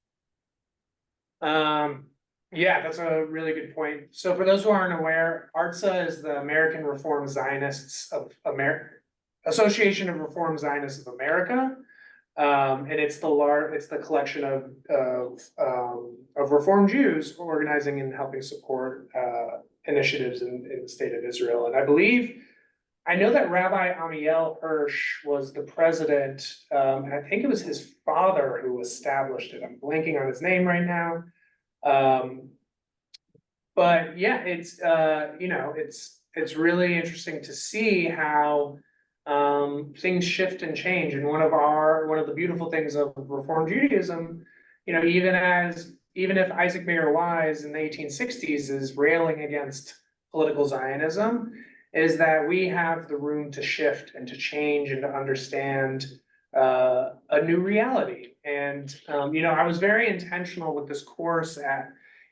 Yeah, that's a really good point. So for those who aren't aware, ARTSA is the American Reform Zionists of America, Association of Reform Zionists of America. And it's the collection of Reform Jews organizing and helping support initiatives in the state of Israel. And I know that Rabbi Amiel Hirsch was the president, and I think it was his father who established it. I'm blanking on his name right now. But yeah, it's you know, it's really interesting to see how things shift and change. And one of the beautiful things of Reform Judaism, you know, even if Isaac Mayer Wise in the 1860s is railing against political Zionism, is that we have the room to shift and to change and to understand a new reality. And you know, I was very intentional with this course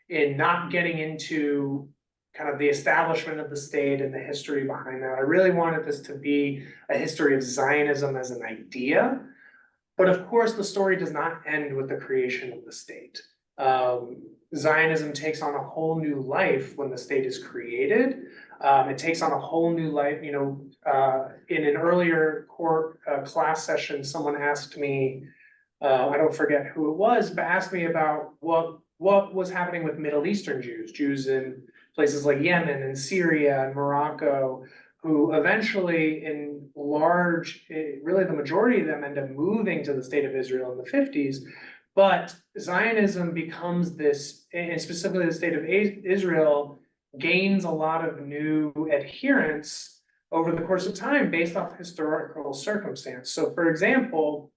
in not getting into kind of the establishment of the state and the history behind that. I really wanted this to be a history of Zionism as an idea. But of course, the story does not end with the creation of the state. Zionism takes on a whole new life when the state is created. It takes on a whole new life. You know, in an earlier class session, someone asked me, I don't forget who it was, but asked me about what was happening with Middle Eastern Jews in places like Yemen and Syria and Morocco, who eventually really the majority of them end up moving to the state of Israel in the 50s. But Zionism becomes this, and specifically the state of Israel, gains a lot of new adherents over the course of time based off historical circumstance. So for example,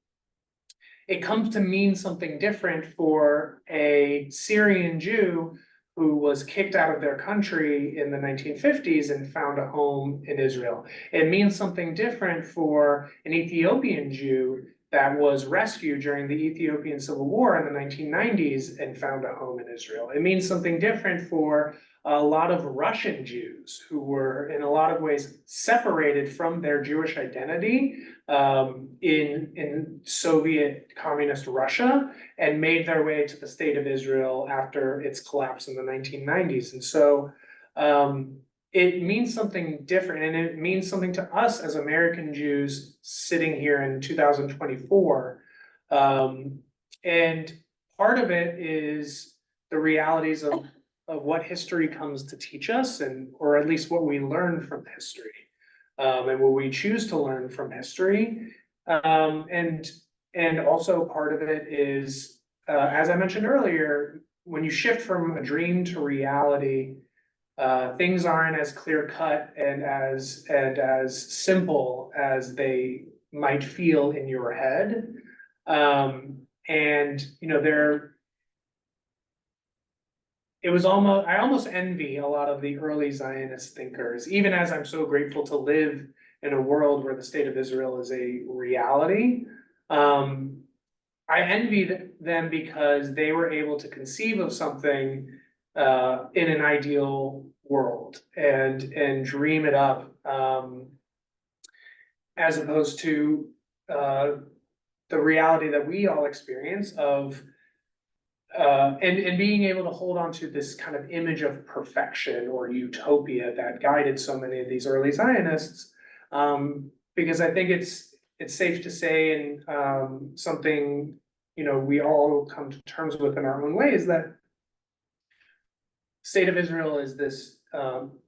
it comes to mean something different for a Syrian Jew who was kicked out of their country in the 1950s and found a home in Israel. It means something different for an Ethiopian Jew that was rescued during the Ethiopian Civil War in the 1990s and found a home in Israel. It means something different for a lot of Russian Jews who were in a lot of ways separated from their Jewish identity in Soviet communist Russia and made their way to the state of Israel after its collapse in the 1990s. And so it means something different, and it means something to us as American Jews sitting here in 2024. And part of it is the realities of what history comes to teach us, or at least what we learn from history, and what we choose to learn from history. And also part of it is, as I mentioned earlier, when you shift from a dream to reality, things aren't as clear cut and as simple as they might feel in your head. And you know, I almost envy a lot of the early Zionist thinkers, even as I'm so grateful to live in a world where the state of Israel is a reality. I envy them because they were able to conceive of something in an ideal world and dream it up, as opposed to the reality that we all experience of and being able to hold on to this kind of image of perfection or utopia that guided so many of these early Zionists, because I think it's safe to say, and something, you know, we all come to terms with in our own ways, that state of Israel is this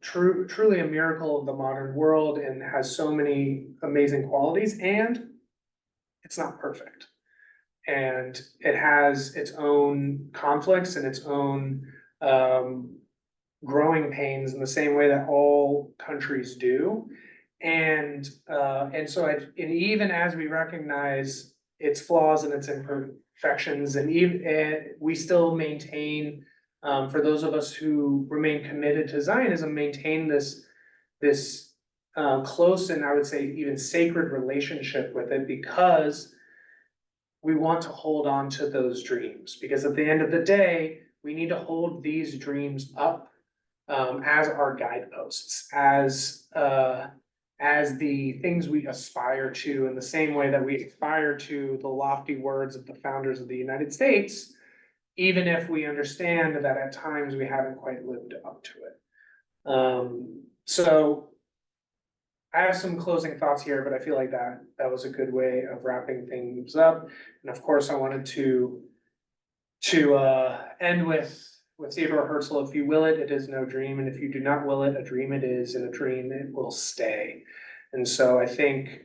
truly a miracle of the modern world and has so many amazing qualities, and it's not perfect. And it has its own conflicts and its own growing pains in the same way that all countries do. And so even as we recognize its flaws and its imperfections, and we still maintain, for those of us who remain committed to Zionism, maintain this close and I would say even sacred relationship with it, because we want to hold on to those dreams, because at the end of the day, we need to hold these dreams up as our guideposts, as the things we aspire to, in the same way that we aspire to the lofty words of the founders of the United States, even if we understand that at times we haven't quite lived up to it. So I have some closing thoughts here, but I feel like that was a good way of wrapping things up. And of course, I wanted to end with Theodore Herzl: if you will it, it is no dream, and if you do not will it, a dream it is, and a dream it will stay. And so I think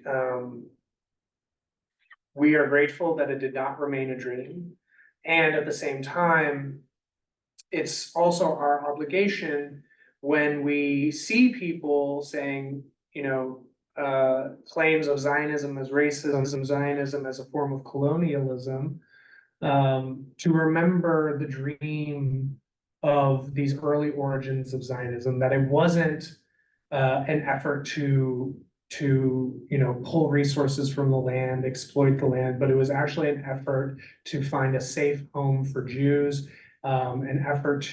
we are grateful that it did not remain a dream, and at the same time, it's also our obligation when we see people saying, you know, claims of Zionism as racism, Zionism as a form of colonialism, to remember the dream of these early origins of Zionism, that it wasn't an effort to you know, pull resources from the land, exploit the land, but it was actually an effort to find a safe home for Jews, an effort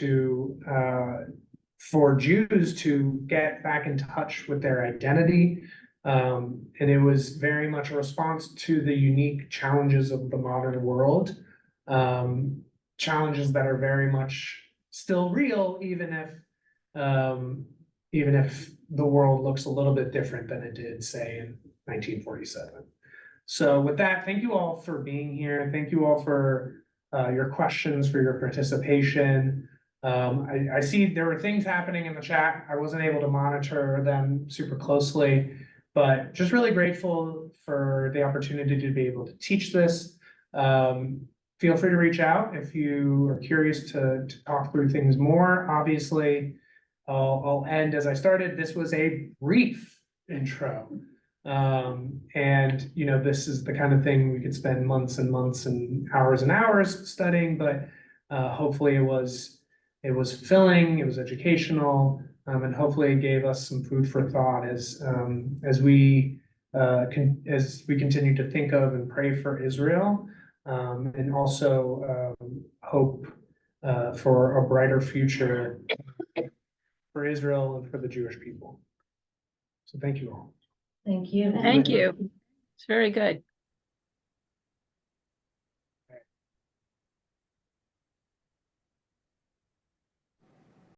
for Jews to get back in touch with their identity. And it was very much a response to the unique challenges of the modern world, challenges that are very much still real, even if the world looks a little bit different than it did, say, in 1947. So with that, thank you all for being here. Thank you all for your questions, for your participation. I see there were things happening in the chat. I wasn't able to monitor them super closely, but just really grateful for the opportunity to be able to teach this. Feel free to reach out if you are curious to talk through things more. Obviously, I'll end as I started. This was a brief intro. And you know, this is the kind of thing we could spend months and months and hours studying, but hopefully it was filling, it was educational, and hopefully it gave us some food for thought as we continue to think of and pray for Israel, and also hope for a brighter future for Israel and for the Jewish people. So thank you all. Thank you. Thank you. It's very good.